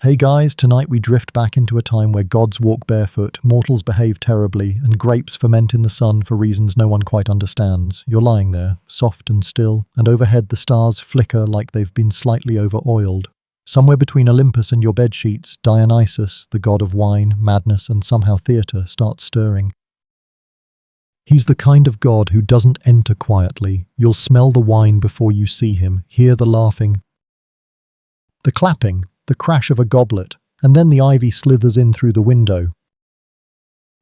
Hey guys, tonight we drift back into a time where gods walk barefoot, mortals behave terribly, and grapes ferment in the sun for reasons no one quite understands. You're lying there, soft and still, and overhead the stars flicker like they've been slightly over-oiled. Somewhere between Olympus and your bedsheets, Dionysus, the god of wine, madness, and somehow theatre, starts stirring. He's the kind of god who doesn't enter quietly. You'll smell the wine before you see him, hear the laughing, the clapping, the crash of a goblet, and then the ivy slithers in through the window.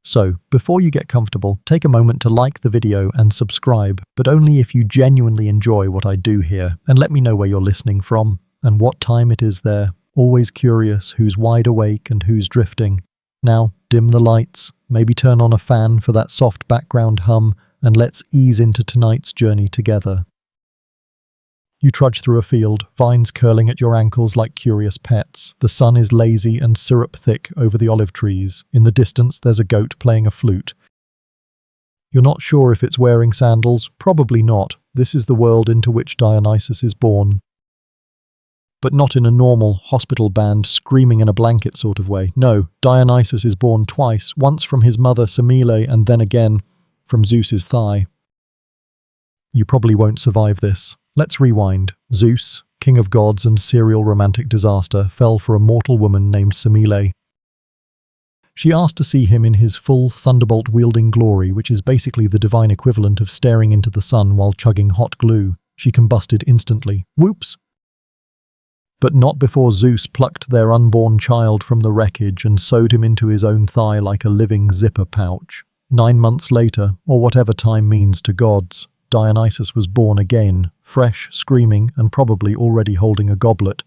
So, before you get comfortable, take a moment to like the video and subscribe, but only if you genuinely enjoy what I do here, and let me know where you're listening from, and what time it is there. Always curious who's wide awake and who's drifting. Now, dim the lights, maybe turn on a fan for that soft background hum, and let's ease into tonight's journey together. You trudge through a field, vines curling at your ankles like curious pets. The sun is lazy and syrup thick over the olive trees. In the distance, there's a goat playing a flute. You're not sure if it's wearing sandals. Probably not. This is the world into which Dionysus is born. But not in a normal hospital band screaming in a blanket sort of way. No, Dionysus is born twice, once from his mother Semele and then again from Zeus's thigh. You probably won't survive this. Let's rewind. Zeus, king of gods and serial romantic disaster, fell for a mortal woman named Semele. She asked to see him in his full thunderbolt-wielding glory, which is basically the divine equivalent of staring into the sun while chugging hot glue. She combusted instantly. Whoops! But not before Zeus plucked their unborn child from the wreckage and sewed him into his own thigh like a living zipper pouch. 9 months later, or whatever time means to gods, Dionysus was born again, fresh, screaming, and probably already holding a goblet.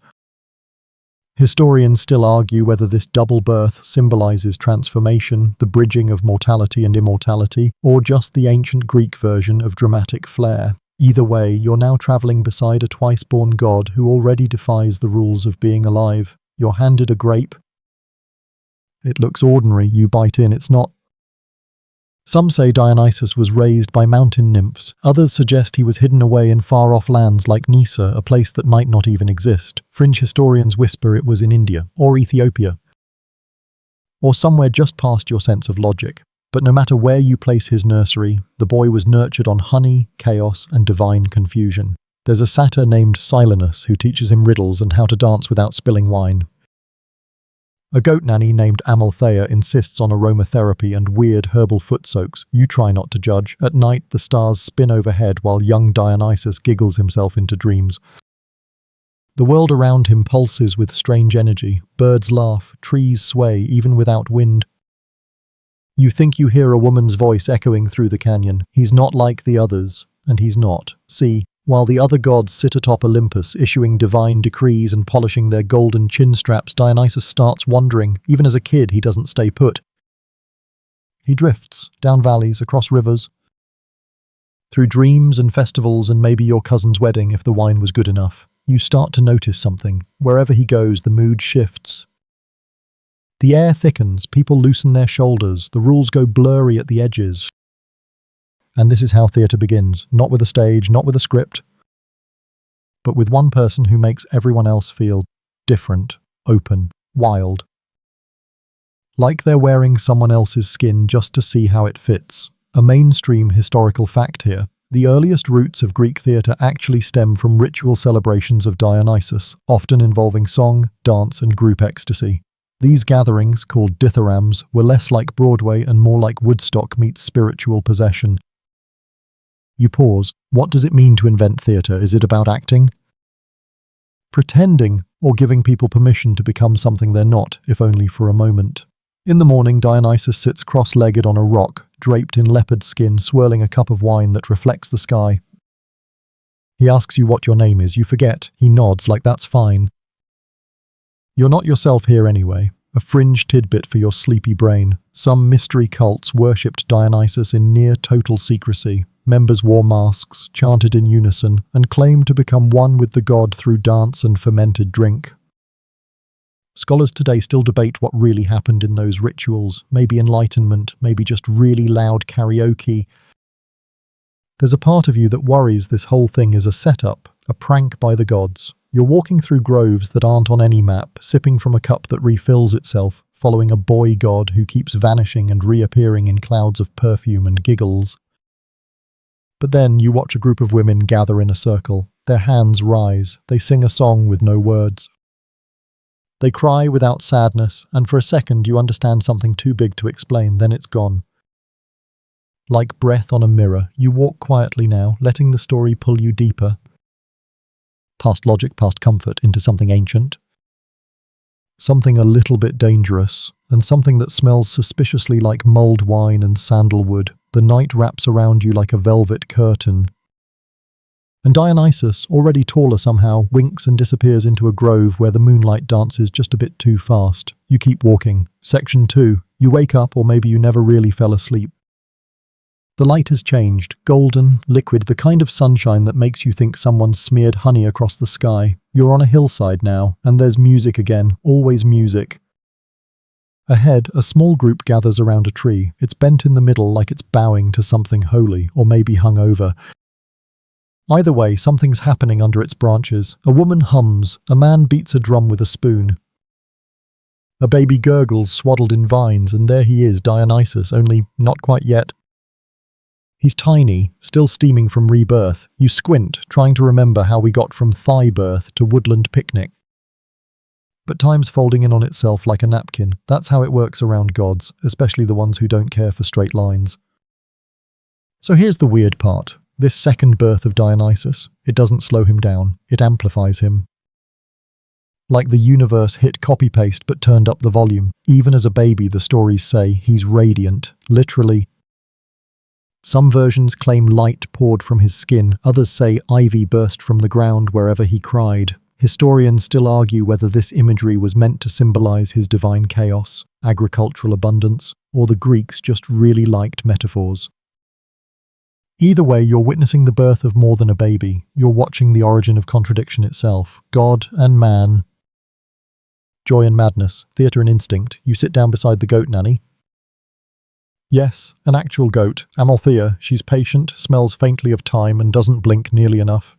Historians still argue whether this double birth symbolizes transformation, the bridging of mortality and immortality, or just the ancient Greek version of dramatic flair. Either way, you're now traveling beside a twice-born god who already defies the rules of being alive. You're handed a grape. It looks ordinary, you bite in, it's not. Some say Dionysus was raised by mountain nymphs. Others suggest he was hidden away in far-off lands like Nysa, a place that might not even exist. Fringe historians whisper it was in India, or Ethiopia, or somewhere just past your sense of logic. But no matter where you place his nursery, the boy was nurtured on honey, chaos, and divine confusion. There's a satyr named Silenus who teaches him riddles and how to dance without spilling wine. A goat nanny named Amalthea insists on aromatherapy and weird herbal foot soaks. You try not to judge. At night, the stars spin overhead while young Dionysus giggles himself into dreams. The world around him pulses with strange energy. Birds laugh, trees sway, even without wind. You think you hear a woman's voice echoing through the canyon. He's not like the others, and he's not. See, while the other gods sit atop Olympus, issuing divine decrees and polishing their golden chin straps, Dionysus starts wandering. Even as a kid, he doesn't stay put. He drifts, down valleys, across rivers, through dreams and festivals and maybe your cousin's wedding if the wine was good enough. You start to notice something. Wherever he goes, the mood shifts. The air thickens, people loosen their shoulders, the rules go blurry at the edges. And this is how theatre begins, not with a stage, not with a script, but with one person who makes everyone else feel different, open, wild. Like they're wearing someone else's skin just to see how it fits. A mainstream historical fact here. The earliest roots of Greek theatre actually stem from ritual celebrations of Dionysus, often involving song, dance, and group ecstasy. These gatherings, called dithyrambs, were less like Broadway and more like Woodstock meets spiritual possession. You pause. What does it mean to invent theatre? Is it about acting? Pretending, or giving people permission to become something they're not, if only for a moment. In the morning, Dionysus sits cross-legged on a rock, draped in leopard skin, swirling a cup of wine that reflects the sky. He asks you what your name is. You forget. He nods like that's fine. You're not yourself here anyway. A fringe tidbit for your sleepy brain. Some mystery cults worshipped Dionysus in near-total secrecy. Members wore masks, chanted in unison, and claimed to become one with the god through dance and fermented drink. Scholars today still debate what really happened in those rituals. Maybe enlightenment, maybe just really loud karaoke. There's a part of you that worries this whole thing is a setup, a prank by the gods. You're walking through groves that aren't on any map, sipping from a cup that refills itself, following a boy god who keeps vanishing and reappearing in clouds of perfume and giggles. But then you watch a group of women gather in a circle. Their hands rise. They sing a song with no words. They cry without sadness, and for a second you understand something too big to explain, then it's gone. Like breath on a mirror, you walk quietly now, letting the story pull you deeper. Past logic, past comfort, into something ancient. Something a little bit dangerous, and something that smells suspiciously like mulled wine and sandalwood. The night wraps around you like a velvet curtain. And Dionysus, already taller somehow, winks and disappears into a grove where the moonlight dances just a bit too fast. You keep walking. Section 2. You wake up, or maybe you never really fell asleep. The light has changed, golden, liquid, the kind of sunshine that makes you think someone smeared honey across the sky. You're on a hillside now, and there's music again, always music. Ahead, a small group gathers around a tree. It's bent in the middle like it's bowing to something holy, or maybe hung over. Either way, something's happening under its branches. A woman hums, a man beats a drum with a spoon. A baby gurgles swaddled in vines, and there he is, Dionysus, only not quite yet. He's tiny, still steaming from rebirth. You squint, trying to remember how we got from thigh birth to woodland picnic. But time's folding in on itself like a napkin. That's how it works around gods, especially the ones who don't care for straight lines. So here's the weird part. This second birth of Dionysus, it doesn't slow him down, it amplifies him. Like the universe hit copy-paste but turned up the volume. Even as a baby, the stories say, he's radiant, literally. Some versions claim light poured from his skin, others say ivy burst from the ground wherever he cried. Historians still argue whether this imagery was meant to symbolize his divine chaos, agricultural abundance, or the Greeks just really liked metaphors. Either way, you're witnessing the birth of more than a baby. You're watching the origin of contradiction itself. God and man. Joy and madness, theatre and instinct. You sit down beside the goat nanny. Yes, an actual goat, Amalthea. She's patient, smells faintly of thyme, and doesn't blink nearly enough.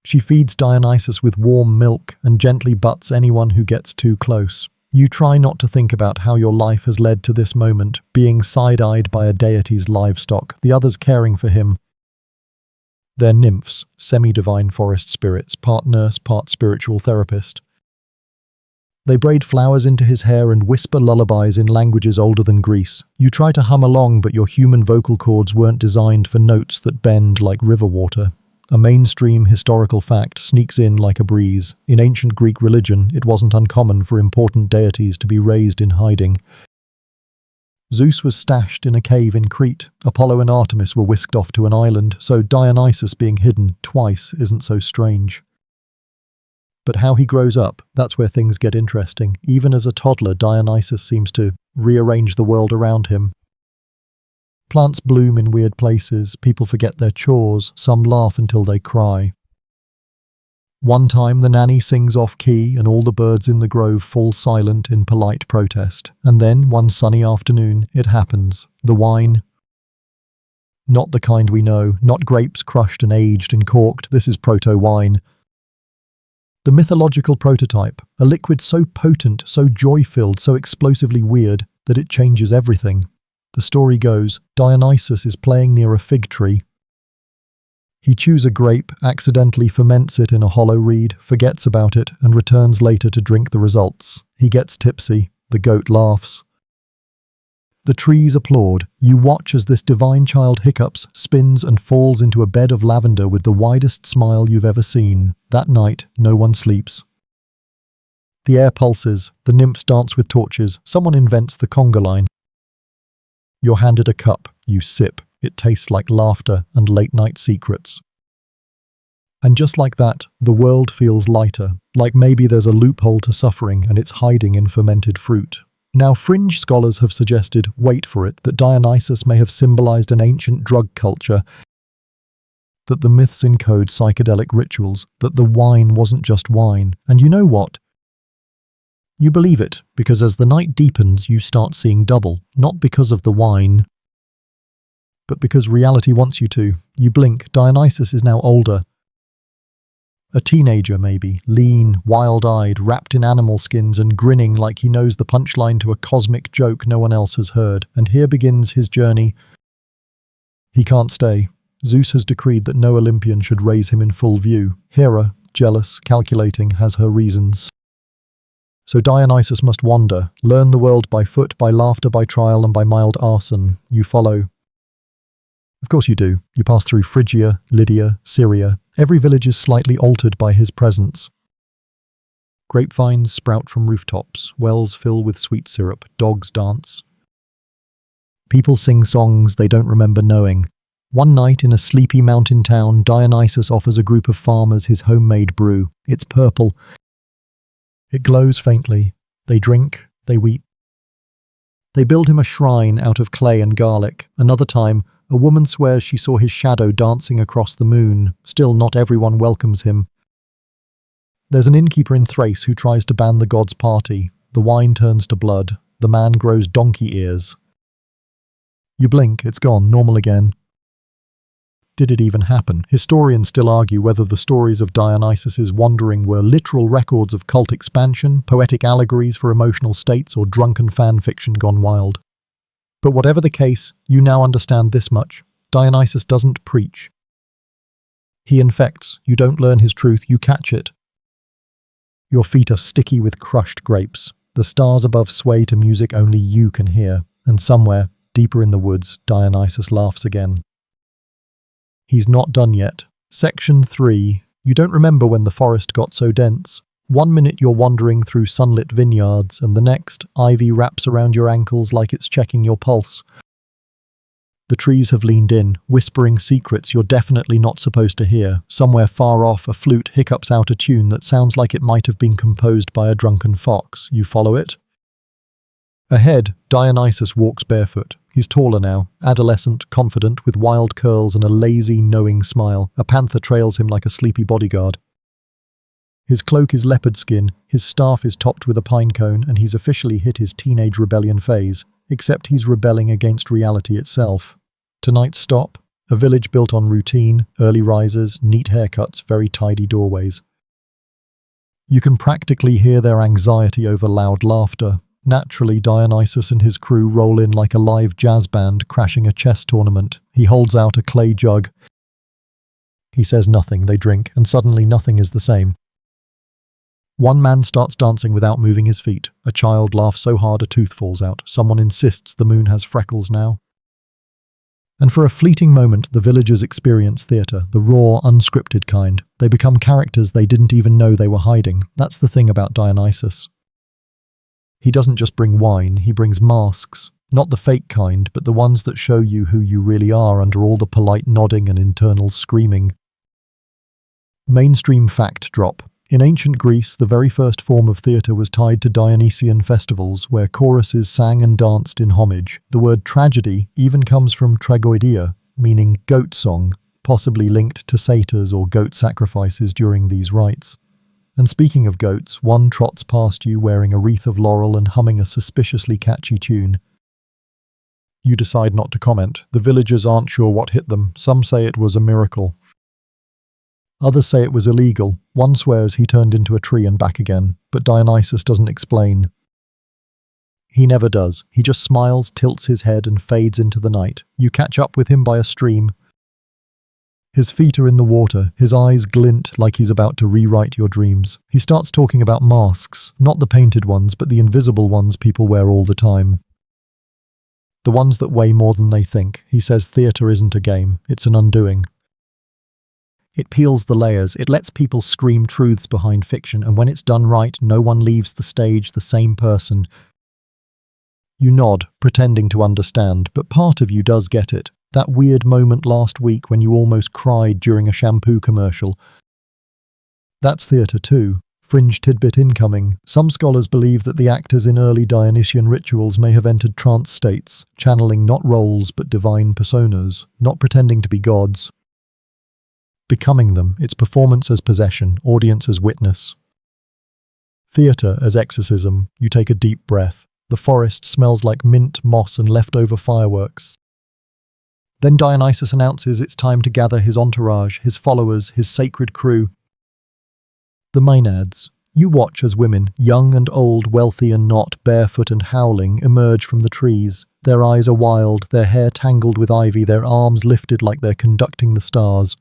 She feeds Dionysus with warm milk and gently butts anyone who gets too close. You try not to think about how your life has led to this moment, being side-eyed by a deity's livestock, the others caring for him. They're nymphs, semi-divine forest spirits, part nurse, part spiritual therapist. They braid flowers into his hair and whisper lullabies in languages older than Greece. You try to hum along, but your human vocal cords weren't designed for notes that bend like river water. A mainstream historical fact sneaks in like a breeze. In ancient Greek religion, it wasn't uncommon for important deities to be raised in hiding. Zeus was stashed in a cave in Crete. Apollo and Artemis were whisked off to an island, so Dionysus being hidden twice isn't so strange. But how he grows up, that's where things get interesting. Even as a toddler, Dionysus seems to rearrange the world around him. Plants bloom in weird places, people forget their chores, some laugh until they cry. One time the nanny sings off-key and all the birds in the grove fall silent in polite protest. And then, one sunny afternoon, it happens. The wine. Not the kind we know, not grapes crushed and aged and corked, this is proto-wine. The mythological prototype, a liquid so potent, so joy-filled, so explosively weird, that it changes everything. The story goes, Dionysus is playing near a fig tree. He chews a grape, accidentally ferments it in a hollow reed, forgets about it, and returns later to drink the results. He gets tipsy. The goat laughs. The trees applaud. You watch as this divine child hiccups, spins, and falls into a bed of lavender with the widest smile you've ever seen. That night, no one sleeps. The air pulses. The nymphs dance with torches. Someone invents the conga line. You're handed a cup. You sip. It tastes like laughter and late-night secrets. And just like that, the world feels lighter, like maybe there's a loophole to suffering and it's hiding in fermented fruit. Now, fringe scholars have suggested, wait for it, that Dionysus may have symbolized an ancient drug culture, that the myths encode psychedelic rituals, that the wine wasn't just wine. And you know what? You believe it, because as the night deepens, you start seeing double, not because of the wine, but because reality wants you to. You blink. Dionysus is now older. A teenager, maybe, lean, wild-eyed, wrapped in animal skins and grinning like he knows the punchline to a cosmic joke no one else has heard. And here begins his journey. He can't stay. Zeus has decreed that no Olympian should raise him in full view. Hera, jealous, calculating, has her reasons. So Dionysus must wander, learn the world by foot, by laughter, by trial, and by mild arson. You follow. Of course you do. You pass through Phrygia, Lydia, Syria. Every village is slightly altered by his presence. Grapevines sprout from rooftops, wells fill with sweet syrup, dogs dance. People sing songs they don't remember knowing. One night in a sleepy mountain town, Dionysus offers a group of farmers his homemade brew. It's purple. It glows faintly. They drink, they weep. They build him a shrine out of clay and garlic. Another time, a woman swears she saw his shadow dancing across the moon. Still, not everyone welcomes him. There's an innkeeper in Thrace who tries to ban the god's party. The wine turns to blood. The man grows donkey ears. You blink, it's gone, normal again. Did it even happen? Historians still argue whether the stories of Dionysus's wandering were literal records of cult expansion, poetic allegories for emotional states, or drunken fan fiction gone wild. But whatever the case, you now understand this much. Dionysus doesn't preach. He infects. You don't learn his truth, you catch it. Your feet are sticky with crushed grapes. The stars above sway to music only you can hear. And somewhere, deeper in the woods, Dionysus laughs again. He's not done yet. Section 3. You don't remember when the forest got so dense. 1 minute you're wandering through sunlit vineyards, and the next, ivy wraps around your ankles like it's checking your pulse. The trees have leaned in, whispering secrets you're definitely not supposed to hear. Somewhere far off, a flute hiccups out a tune that sounds like it might have been composed by a drunken fox. You follow it? Ahead, Dionysus walks barefoot. He's taller now, adolescent, confident, with wild curls and a lazy, knowing smile. A panther trails him like a sleepy bodyguard. His cloak is leopard skin, his staff is topped with a pine cone, and he's officially hit his teenage rebellion phase, except he's rebelling against reality itself. Tonight's stop, a village built on routine, early risers, neat haircuts, very tidy doorways. You can practically hear their anxiety over loud laughter. Naturally, Dionysus and his crew roll in like a live jazz band crashing a chess tournament. He holds out a clay jug. He says nothing, they drink, and suddenly nothing is the same. One man starts dancing without moving his feet. A child laughs so hard a tooth falls out. Someone insists the moon has freckles now. And for a fleeting moment, the villagers experience theatre, the raw, unscripted kind. They become characters they didn't even know they were hiding. That's the thing about Dionysus. He doesn't just bring wine, he brings masks. Not the fake kind, but the ones that show you who you really are under all the polite nodding and internal screaming. Mainstream fact drop. In ancient Greece, the very first form of theatre was tied to Dionysian festivals, where choruses sang and danced in homage. The word tragedy even comes from tragoidia, meaning goat song, possibly linked to satyrs or goat sacrifices during these rites. And speaking of goats, one trots past you wearing a wreath of laurel and humming a suspiciously catchy tune. You decide not to comment. The villagers aren't sure what hit them. Some say it was a miracle. Others say it was illegal. One swears he turned into a tree and back again, but Dionysus doesn't explain. He never does. He just smiles, tilts his head, and fades into the night. You catch up with him by a stream. His feet are in the water. His eyes glint like he's about to rewrite your dreams. He starts talking about masks, not the painted ones, but the invisible ones people wear all the time. The ones that weigh more than they think. He says theatre isn't a game, it's an undoing. It peels the layers, it lets people scream truths behind fiction, and when it's done right, no one leaves the stage the same person. You nod, pretending to understand, but part of you does get it. That weird moment last week when you almost cried during a shampoo commercial. That's theatre too. Fringe tidbit incoming. Some scholars believe that the actors in early Dionysian rituals may have entered trance states, channeling not roles but divine personas, not pretending to be gods. Becoming them, its performance as possession, audience as witness. Theatre as exorcism. You take a deep breath. The forest smells like mint, moss, and leftover fireworks. Then Dionysus announces it's time to gather his entourage, his followers, his sacred crew. The Maenads. You watch as women, young and old, wealthy and not, barefoot and howling, emerge from the trees. Their eyes are wild, their hair tangled with ivy, their arms lifted like they're conducting the stars.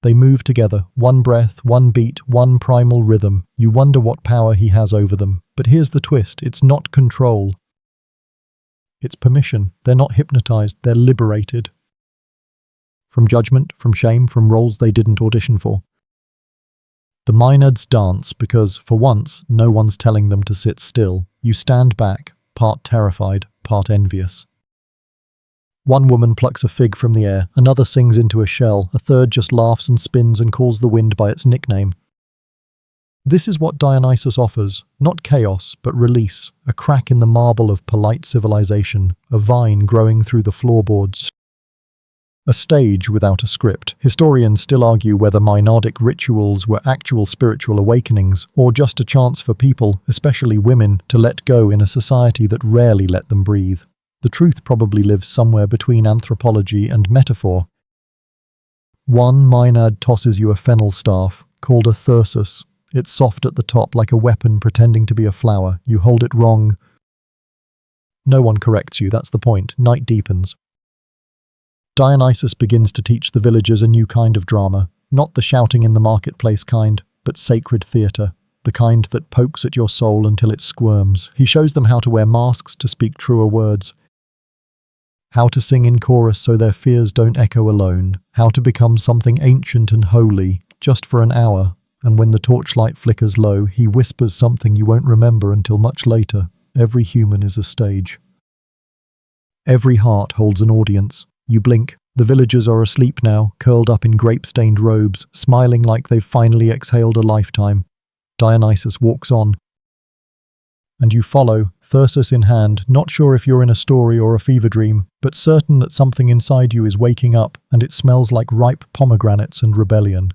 They move together, one breath, one beat, one primal rhythm. You wonder what power he has over them. But here's the twist, it's not control. It's permission. They're not hypnotized, they're liberated. From judgment, from shame, from roles they didn't audition for. The Maenads dance because, for once, no one's telling them to sit still. You stand back, part terrified, part envious. One woman plucks a fig from the air, another sings into a shell, a third just laughs and spins and calls the wind by its nickname. This is what Dionysus offers, not chaos, but release, a crack in the marble of polite civilization, a vine growing through the floorboards. A stage without a script. Historians still argue whether Maenadic rituals were actual spiritual awakenings or just a chance for people, especially women, to let go in a society that rarely let them breathe. The truth probably lives somewhere between anthropology and metaphor. One Maenad tosses you a fennel staff, called a thyrsus. It's soft at the top like a weapon pretending to be a flower. You hold it wrong. No one corrects you, that's the point. Night deepens. Dionysus begins to teach the villagers a new kind of drama, not the shouting in the marketplace kind, but sacred theatre, the kind that pokes at your soul until it squirms. He shows them how to wear masks to speak truer words, how to sing in chorus so their fears don't echo alone, how to become something ancient and holy, just for an hour, and when the torchlight flickers low, he whispers something you won't remember until much later. Every human is a stage. Every heart holds an audience. You blink. The villagers are asleep now, curled up in grape-stained robes, smiling like they've finally exhaled a lifetime. Dionysus walks on. And you follow, thyrsus in hand, not sure if you're in a story or a fever dream, but certain that something inside you is waking up, and it smells like ripe pomegranates and rebellion.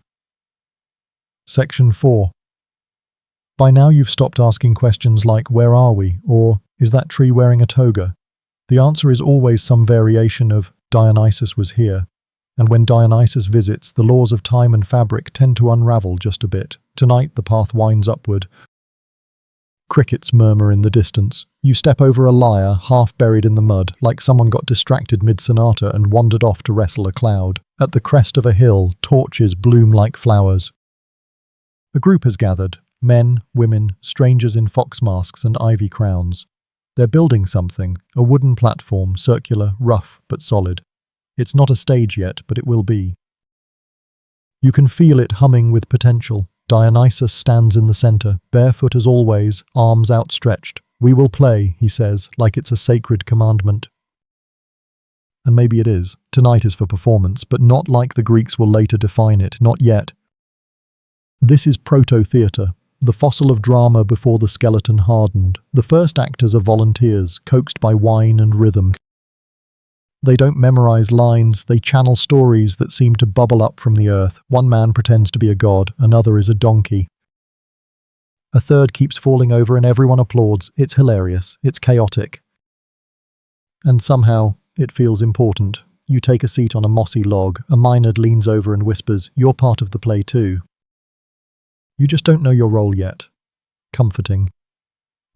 Section 4. By now you've stopped asking questions like, where are we? Or, is that tree wearing a toga? The answer is always some variation of, Dionysus was here. And when Dionysus visits, the laws of time and fabric tend to unravel just a bit. Tonight the path winds upward. Crickets murmur in the distance. You step over a lyre, half buried in the mud, like someone got distracted mid-sonata and wandered off to wrestle a cloud. At the crest of a hill, torches bloom like flowers. A group has gathered. Men, women, strangers in fox masks and ivy crowns. They're building something, a wooden platform, circular, rough, but solid. It's not a stage yet, but it will be. You can feel it humming with potential. Dionysus stands in the center, barefoot as always, arms outstretched. We will play, he says, like it's a sacred commandment. And maybe it is. Tonight is for performance, but not like the Greeks will later define it, not yet. This is proto-theatre. The fossil of drama before the skeleton hardened. The first actors are volunteers, coaxed by wine and rhythm. They don't memorize lines, they channel stories that seem to bubble up from the earth. One man pretends to be a god, another is a donkey. A third keeps falling over and everyone applauds. It's hilarious, it's chaotic. And somehow, it feels important. You take a seat on a mossy log, a Maenad leans over and whispers, "You're part of the play too." You just don't know your role yet. Comforting.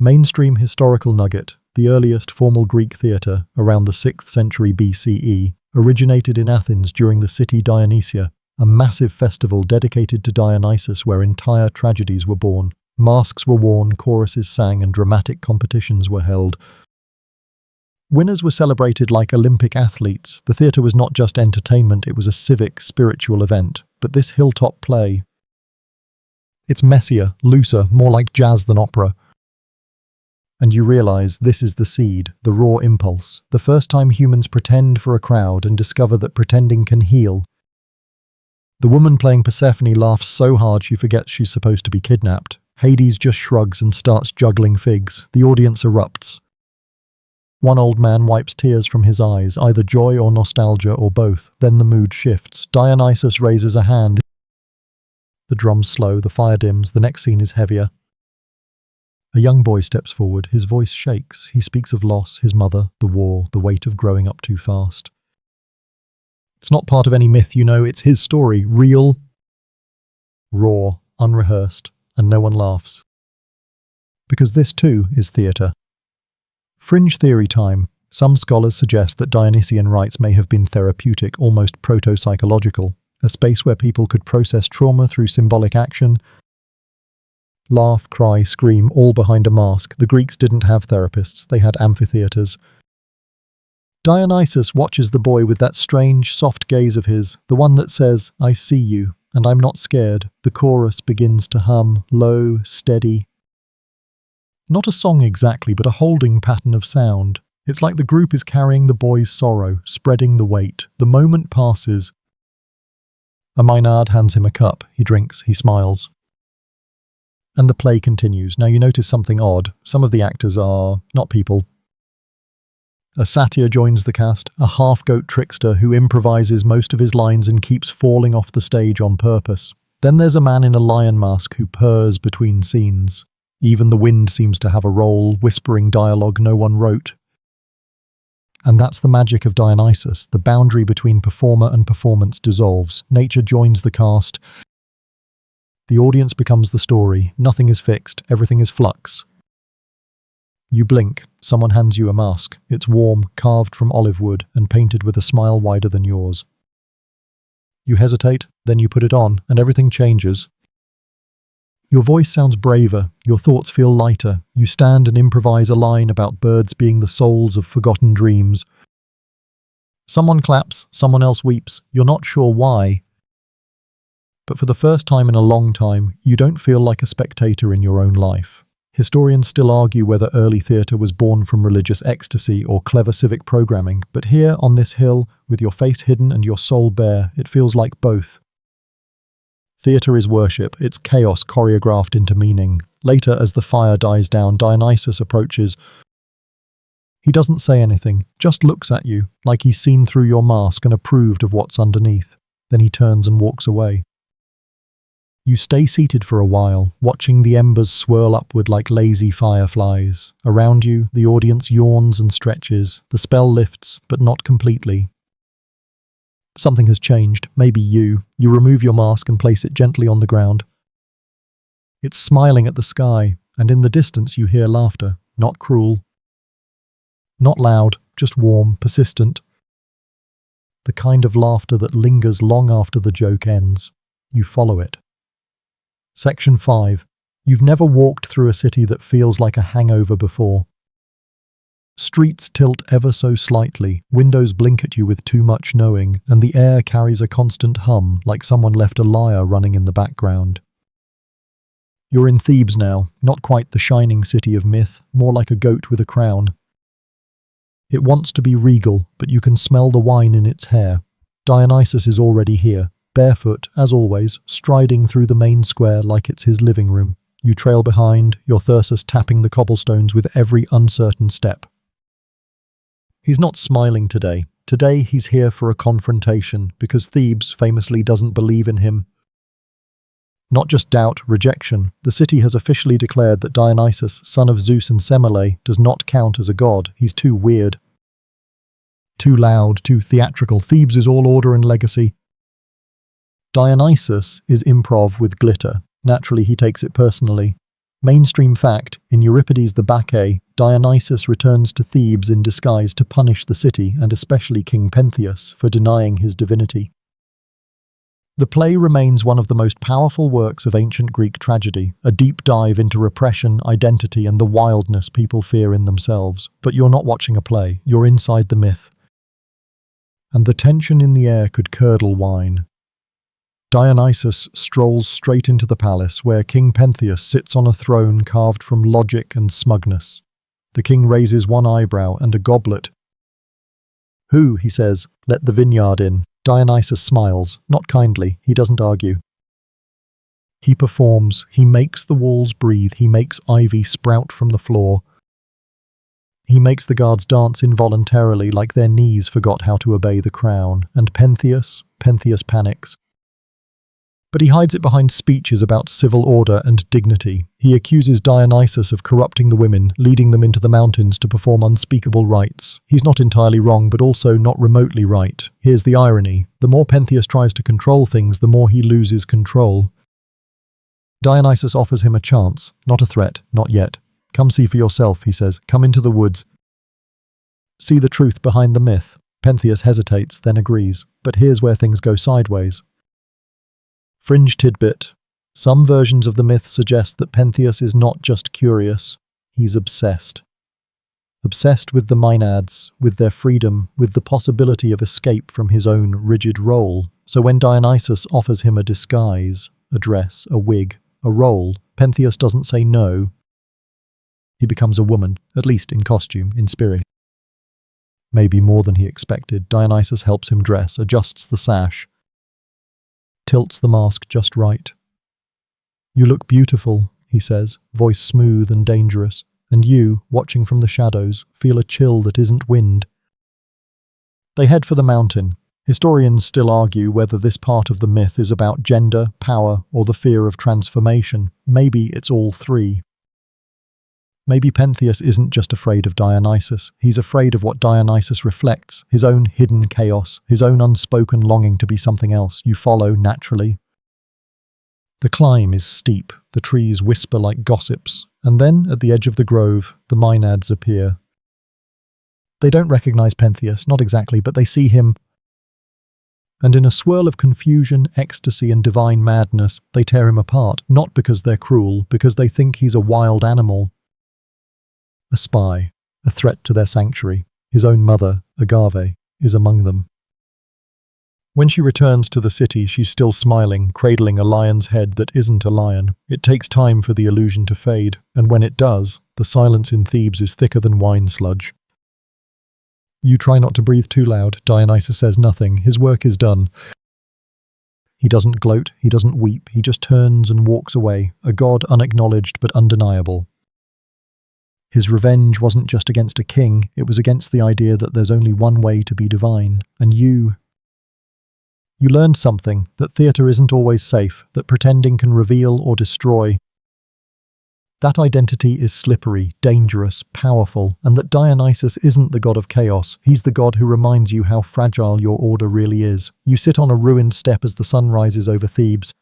Mainstream historical nugget, the earliest formal Greek theatre, around the 6th century BCE, originated in Athens during the city Dionysia, a massive festival dedicated to Dionysus where entire tragedies were born. Masks were worn, choruses sang, and dramatic competitions were held. Winners were celebrated like Olympic athletes. The theatre was not just entertainment, it was a civic, spiritual event. But this hilltop play, it's messier, looser, more like jazz than opera. And you realize this is the seed, the raw impulse, the first time humans pretend for a crowd and discover that pretending can heal. The woman playing Persephone laughs so hard she forgets she's supposed to be kidnapped. Hades just shrugs and starts juggling figs. The audience erupts. One old man wipes tears from his eyes, either joy or nostalgia or both. Then the mood shifts. Dionysus raises a hand. The drums slow, the fire dims, the next scene is heavier. A young boy steps forward, his voice shakes. He speaks of loss, his mother, the war, the weight of growing up too fast. It's not part of any myth, you know, it's his story, real, raw. unrehearsed, and no one laughs. Because this too is theatre. Fringe theory time. Some scholars suggest that Dionysian rites may have been therapeutic, almost proto-psychological, a space where people could process trauma through symbolic action. Laugh, cry, scream, all behind a mask. The Greeks didn't have therapists, they had amphitheatres. Dionysus watches the boy with that strange, soft gaze of his, the one that says, "I see you, and I'm not scared." The chorus begins to hum, low, steady. Not a song exactly, but a holding pattern of sound. It's like the group is carrying the boy's sorrow, spreading the weight. The moment passes. A Maynard hands him a cup. He drinks, he smiles. And the play continues. Now you notice something odd. Some of the actors are not people. A satyr joins the cast, a half-goat trickster who improvises most of his lines and keeps falling off the stage on purpose. Then there's a man in a lion mask who purrs between scenes. Even the wind seems to have a role, whispering dialogue no one wrote. And that's the magic of Dionysus. The boundary between performer and performance dissolves. Nature joins the cast. The audience becomes the story. Nothing is fixed. Everything is flux. You blink. Someone hands you a mask. It's warm, carved from olive wood, and painted with a smile wider than yours. You hesitate, then you put it on, and everything changes. Your voice sounds braver, your thoughts feel lighter, you stand and improvise a line about birds being the souls of forgotten dreams. Someone claps, someone else weeps, you're not sure why. But for the first time in a long time, you don't feel like a spectator in your own life. Historians still argue whether early theatre was born from religious ecstasy or clever civic programming, but here on this hill, with your face hidden and your soul bare, it feels like both. Theatre is worship, it's chaos choreographed into meaning. Later, as the fire dies down, Dionysus approaches. He doesn't say anything, just looks at you, like he's seen through your mask and approved of what's underneath. Then he turns and walks away. You stay seated for a while, watching the embers swirl upward like lazy fireflies. Around you, the audience yawns and stretches. The spell lifts, but not completely. Something has changed, maybe you. You remove your mask and place it gently on the ground. It's smiling at the sky, and in the distance you hear laughter, not cruel. Not loud, just warm, persistent. The kind of laughter that lingers long after the joke ends. You follow it. Section 5. You've never walked through a city that feels like a hangover before. Streets tilt ever so slightly, windows blink at you with too much knowing, and the air carries a constant hum, like someone left a lyre running in the background. You're in Thebes now, not quite the shining city of myth, more like a goat with a crown. It wants to be regal, but you can smell the wine in its hair. Dionysus is already here, barefoot, as always, striding through the main square like it's his living room. You trail behind, your thyrsus tapping the cobblestones with every uncertain step. He's not smiling today. Today he's here for a confrontation, because Thebes famously doesn't believe in him. Not just doubt, rejection. The city has officially declared that Dionysus, son of Zeus and Semele, does not count as a god. He's too weird. Too loud, too theatrical. Thebes is all order and legacy. Dionysus is improv with glitter. Naturally, he takes it personally. Mainstream fact, in Euripides' The Bacchae, Dionysus returns to Thebes in disguise to punish the city, and especially King Pentheus, for denying his divinity. The play remains one of the most powerful works of ancient Greek tragedy, a deep dive into repression, identity, and the wildness people fear in themselves. But you're not watching a play, you're inside the myth. And the tension in the air could curdle wine. Dionysus strolls straight into the palace, where King Pentheus sits on a throne carved from logic and smugness. The king raises one eyebrow and a goblet. "Who," he says, "let the vineyard in?" Dionysus smiles, not kindly, he doesn't argue. He performs, he makes the walls breathe, he makes ivy sprout from the floor. He makes the guards dance involuntarily like their knees forgot how to obey the crown, and Pentheus panics. But he hides it behind speeches about civil order and dignity. He accuses Dionysus of corrupting the women, leading them into the mountains to perform unspeakable rites. He's not entirely wrong, but also not remotely right. Here's the irony. The more Pentheus tries to control things, the more he loses control. Dionysus offers him a chance, not a threat, not yet. Come see for yourself, he says. Come into the woods. See the truth behind the myth. Pentheus hesitates, then agrees. But here's where things go sideways. Fringe tidbit. Some versions of the myth suggest that Pentheus is not just curious, he's obsessed. Obsessed with the Maenads, with their freedom, with the possibility of escape from his own rigid role. So when Dionysus offers him a disguise, a dress, a wig, a role, Pentheus doesn't say no. He becomes a woman, at least in costume, in spirit. Maybe more than he expected. Dionysus helps him dress, adjusts the sash, tilts the mask just right. You look beautiful, he says, voice smooth and dangerous, and you, watching from the shadows, feel a chill that isn't wind. They head for the mountain. Historians still argue whether this part of the myth is about gender, power, or the fear of transformation. Maybe it's all three. Maybe Pentheus isn't just afraid of Dionysus, he's afraid of what Dionysus reflects, his own hidden chaos, his own unspoken longing to be something else. You follow naturally. The climb is steep, the trees whisper like gossips, and then, at the edge of the grove, the Maenads appear. They don't recognize Pentheus, not exactly, but they see him, and in a swirl of confusion, ecstasy, and divine madness, they tear him apart, not because they're cruel, because they think he's a wild animal. A spy, a threat to their sanctuary. His own mother, Agave, is among them. When she returns to the city, she's still smiling, cradling a lion's head that isn't a lion. It takes time for the illusion to fade, and when it does, the silence in Thebes is thicker than wine sludge. You try not to breathe too loud. Dionysus says nothing. His work is done. He doesn't gloat, he doesn't weep, he just turns and walks away, a god unacknowledged but undeniable. His revenge wasn't just against a king, it was against the idea that there's only one way to be divine. And you learned something, that theatre isn't always safe, that pretending can reveal or destroy. That identity is slippery, dangerous, powerful, and that Dionysus isn't the god of chaos, he's the god who reminds you how fragile your order really is. You sit on a ruined step as the sun rises over Thebes.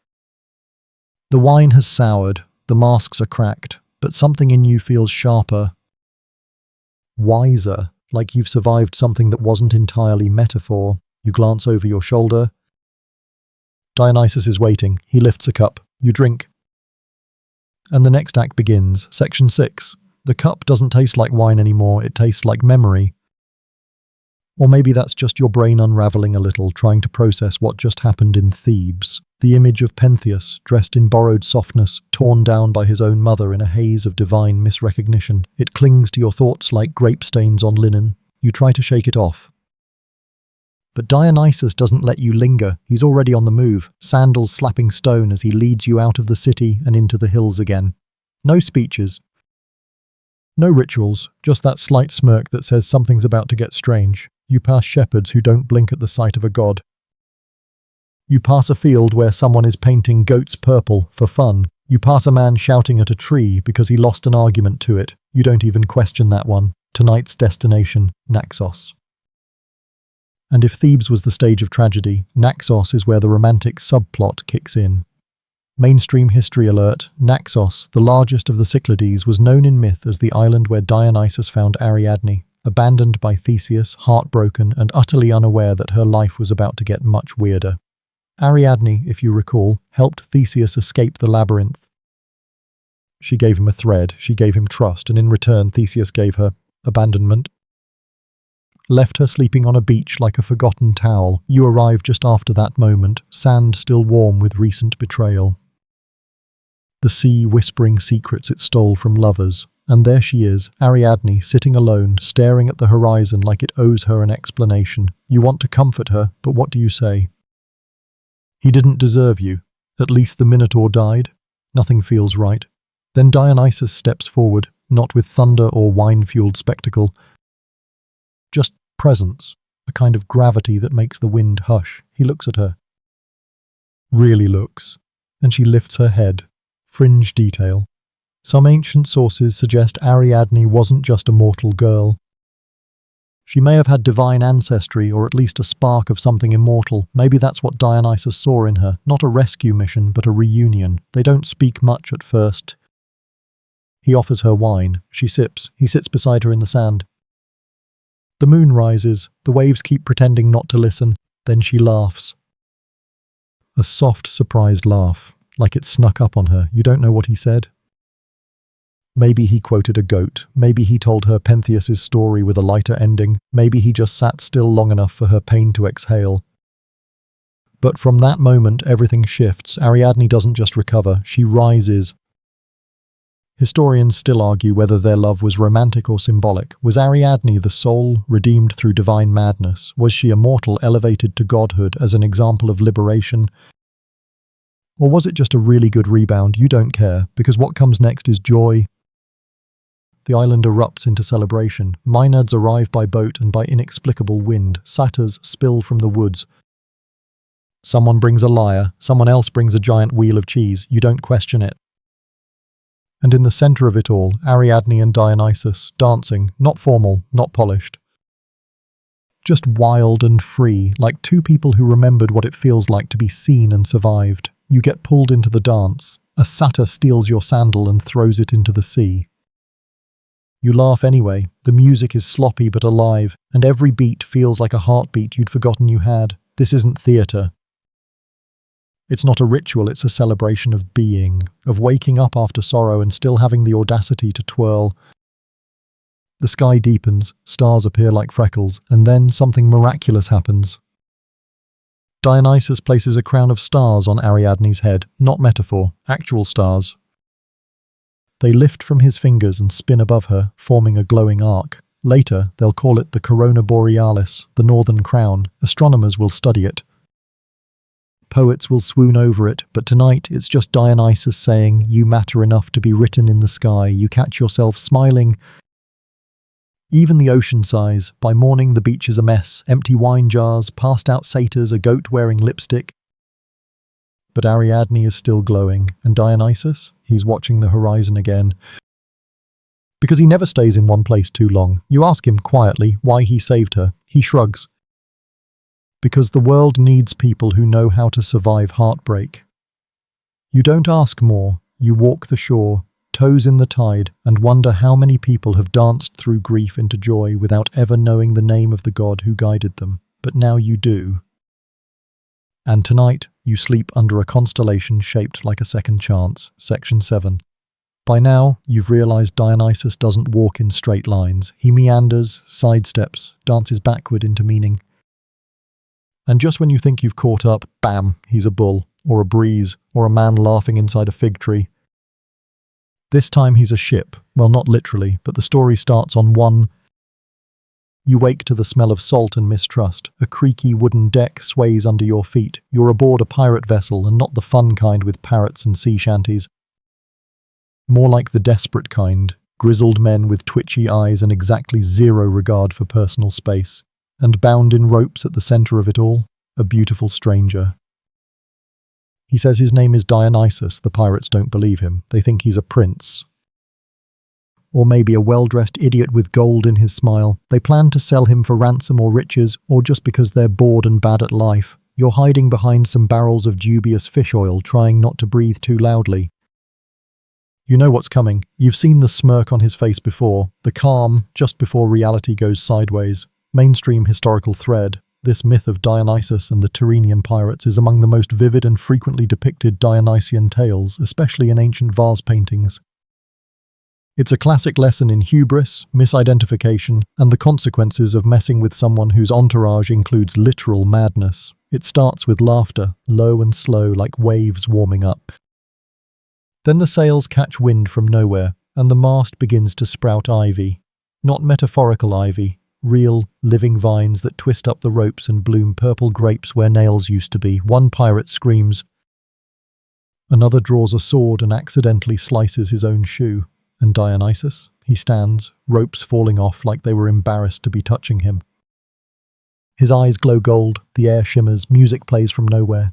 The wine has soured, the masks are cracked, but something in you feels sharper, wiser, like you've survived something that wasn't entirely metaphor. You glance over your shoulder. Dionysus is waiting. He lifts a cup. You drink. And the next act begins. Section 6. The cup doesn't taste like wine anymore, it tastes like memory. Or maybe that's just your brain unraveling a little, trying to process what just happened in Thebes. The image of Pentheus, dressed in borrowed softness, torn down by his own mother in a haze of divine misrecognition. It clings to your thoughts like grape stains on linen. You try to shake it off. But Dionysus doesn't let you linger. He's already on the move, sandals slapping stone as he leads you out of the city and into the hills again. No speeches. No rituals, just that slight smirk that says something's about to get strange. You pass shepherds who don't blink at the sight of a god. You pass a field where someone is painting goats purple for fun. You pass a man shouting at a tree because he lost an argument to it. You don't even question that one. Tonight's destination, Naxos. And if Thebes was the stage of tragedy, Naxos is where the romantic subplot kicks in. Mainstream history alert, Naxos, the largest of the Cyclades, was known in myth as the island where Dionysus found Ariadne, abandoned by Theseus, heartbroken and utterly unaware that her life was about to get much weirder. Ariadne, if you recall, helped Theseus escape the labyrinth. She gave him a thread, she gave him trust, and in return Theseus gave her abandonment. Left her sleeping on a beach like a forgotten towel. You arrive just after that moment, sand still warm with recent betrayal. The sea whispering secrets it stole from lovers. And there she is, Ariadne, sitting alone, staring at the horizon like it owes her an explanation. You want to comfort her, but what do you say? He didn't deserve you. At least the Minotaur died. Nothing feels right. Then Dionysus steps forward, not with thunder or wine-fueled spectacle. Just presence, a kind of gravity that makes the wind hush. He looks at her. Really looks. And she lifts her head. Fringe detail. Some ancient sources suggest Ariadne wasn't just a mortal girl. She may have had divine ancestry, or at least a spark of something immortal. Maybe that's what Dionysus saw in her, not a rescue mission, but a reunion. They don't speak much at first. He offers her wine. She sips. He sits beside her in the sand. The moon rises. The waves keep pretending not to listen. Then she laughs. A soft, surprised laugh, like it snuck up on her. You don't know what he said? Maybe he quoted a goat. Maybe he told her Pentheus's story with a lighter ending. Maybe he just sat still long enough for her pain to exhale. But from that moment, everything shifts. Ariadne doesn't just recover, she rises. Historians still argue whether their love was romantic or symbolic. Was Ariadne the soul, redeemed through divine madness? Was she a mortal elevated to godhood as an example of liberation? Or was it just a really good rebound? You don't care, because what comes next is joy. The island erupts into celebration. Maenads arrive by boat and by inexplicable wind. Satyrs spill from the woods. Someone brings a lyre. Someone else brings a giant wheel of cheese. You don't question it. And in the center of it all, Ariadne and Dionysus, dancing, not formal, not polished. Just wild and free, like two people who remembered what it feels like to be seen and survived. You get pulled into the dance. A satyr steals your sandal and throws it into the sea. You laugh anyway. The music is sloppy but alive, and every beat feels like a heartbeat you'd forgotten you had. This isn't theatre. It's not a ritual, it's a celebration of being, of waking up after sorrow and still having the audacity to twirl. The sky deepens, stars appear like freckles, and then something miraculous happens. Dionysus places a crown of stars on Ariadne's head, not metaphor, actual stars. They lift from his fingers and spin above her, forming a glowing arc. Later, they'll call it the Corona Borealis, the Northern Crown. Astronomers will study it. Poets will swoon over it, but tonight it's just Dionysus saying, "You matter enough to be written in the sky." You catch yourself smiling. Even the ocean sighs. By morning, the beach is a mess. Empty wine jars, passed-out satyrs, a goat wearing lipstick. But Ariadne is still glowing, and Dionysus, he's watching the horizon again. Because he never stays in one place too long. You ask him quietly why he saved her. He shrugs. Because the world needs people who know how to survive heartbreak. You don't ask more. You walk the shore, toes in the tide, and wonder how many people have danced through grief into joy without ever knowing the name of the god who guided them. But now you do. And tonight, you sleep under a constellation shaped like a second chance. Section 7. By now, you've realized Dionysus doesn't walk in straight lines. He meanders, sidesteps, dances backward into meaning. And just when you think you've caught up, bam, he's a bull, or a breeze, or a man laughing inside a fig tree. This time he's a ship. Well, not literally, but the story starts on one. You wake to the smell of salt and mistrust. A creaky wooden deck sways under your feet. You're aboard a pirate vessel, and not the fun kind with parrots and sea shanties. More like the desperate kind, grizzled men with twitchy eyes and exactly zero regard for personal space. And bound in ropes at the center of it all, a beautiful stranger. He says his name is Dionysus. The pirates don't believe him. They think he's a prince. Or maybe a well-dressed idiot with gold in his smile. They plan to sell him for ransom or riches, or just because they're bored and bad at life. You're hiding behind some barrels of dubious fish oil, trying not to breathe too loudly. You know what's coming. You've seen the smirk on his face before, the calm, just before reality goes sideways. Mainstream historical thread, this myth of Dionysus and the Tyrrhenian pirates is among the most vivid and frequently depicted Dionysian tales, especially in ancient vase paintings. It's a classic lesson in hubris, misidentification, and the consequences of messing with someone whose entourage includes literal madness. It starts with laughter, low and slow like waves warming up. Then the sails catch wind from nowhere, and the mast begins to sprout ivy. Not metaphorical ivy. Real, living vines that twist up the ropes and bloom purple grapes where nails used to be. One pirate screams. Another draws a sword and accidentally slices his own shoe. And Dionysus? He stands, ropes falling off like they were embarrassed to be touching him. His eyes glow gold, the air shimmers, music plays from nowhere.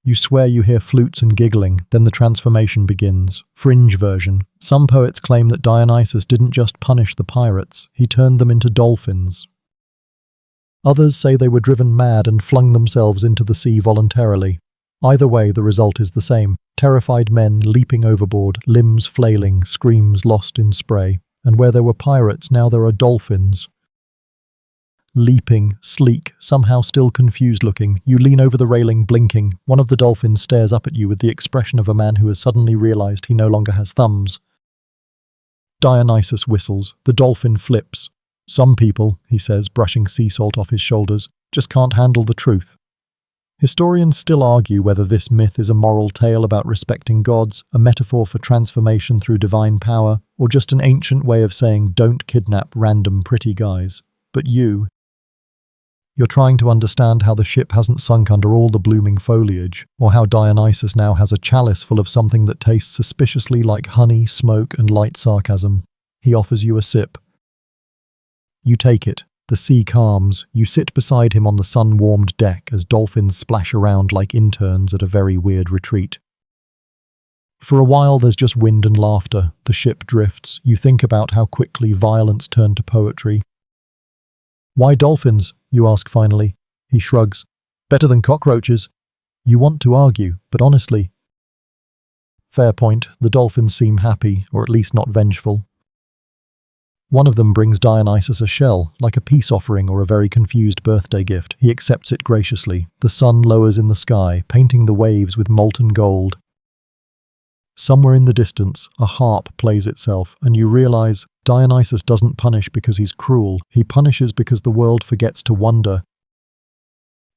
You swear you hear flutes and giggling, then the transformation begins. Fringe version. Some poets claim that Dionysus didn't just punish the pirates, he turned them into dolphins. Others say they were driven mad and flung themselves into the sea voluntarily. Either way, the result is the same. Terrified men leaping overboard, limbs flailing, screams lost in spray. And where there were pirates, now there are dolphins. Leaping, sleek, somehow still confused-looking. You lean over the railing, blinking. One of the dolphins stares up at you with the expression of a man who has suddenly realized he no longer has thumbs. Dionysus whistles. The dolphin flips. Some people, he says, brushing sea salt off his shoulders, just can't handle the truth. Historians still argue whether this myth is a moral tale about respecting gods, a metaphor for transformation through divine power, or just an ancient way of saying don't kidnap random pretty guys. But you're trying to understand how the ship hasn't sunk under all the blooming foliage, or how Dionysus now has a chalice full of something that tastes suspiciously like honey, smoke, and light sarcasm. He offers you a sip. You take it. The sea calms. You sit beside him on the sun-warmed deck as dolphins splash around like interns at a very weird retreat. For a while there's just wind and laughter. The ship drifts. You think about how quickly violence turned to poetry. Why dolphins? You ask finally. He shrugs. Better than cockroaches. You want to argue, but honestly. Fair point. The dolphins seem happy, or at least not vengeful. One of them brings Dionysus a shell, like a peace offering or a very confused birthday gift. He accepts it graciously. The sun lowers in the sky, painting the waves with molten gold. Somewhere in the distance, a harp plays itself, and you realize Dionysus doesn't punish because he's cruel. He punishes because the world forgets to wonder.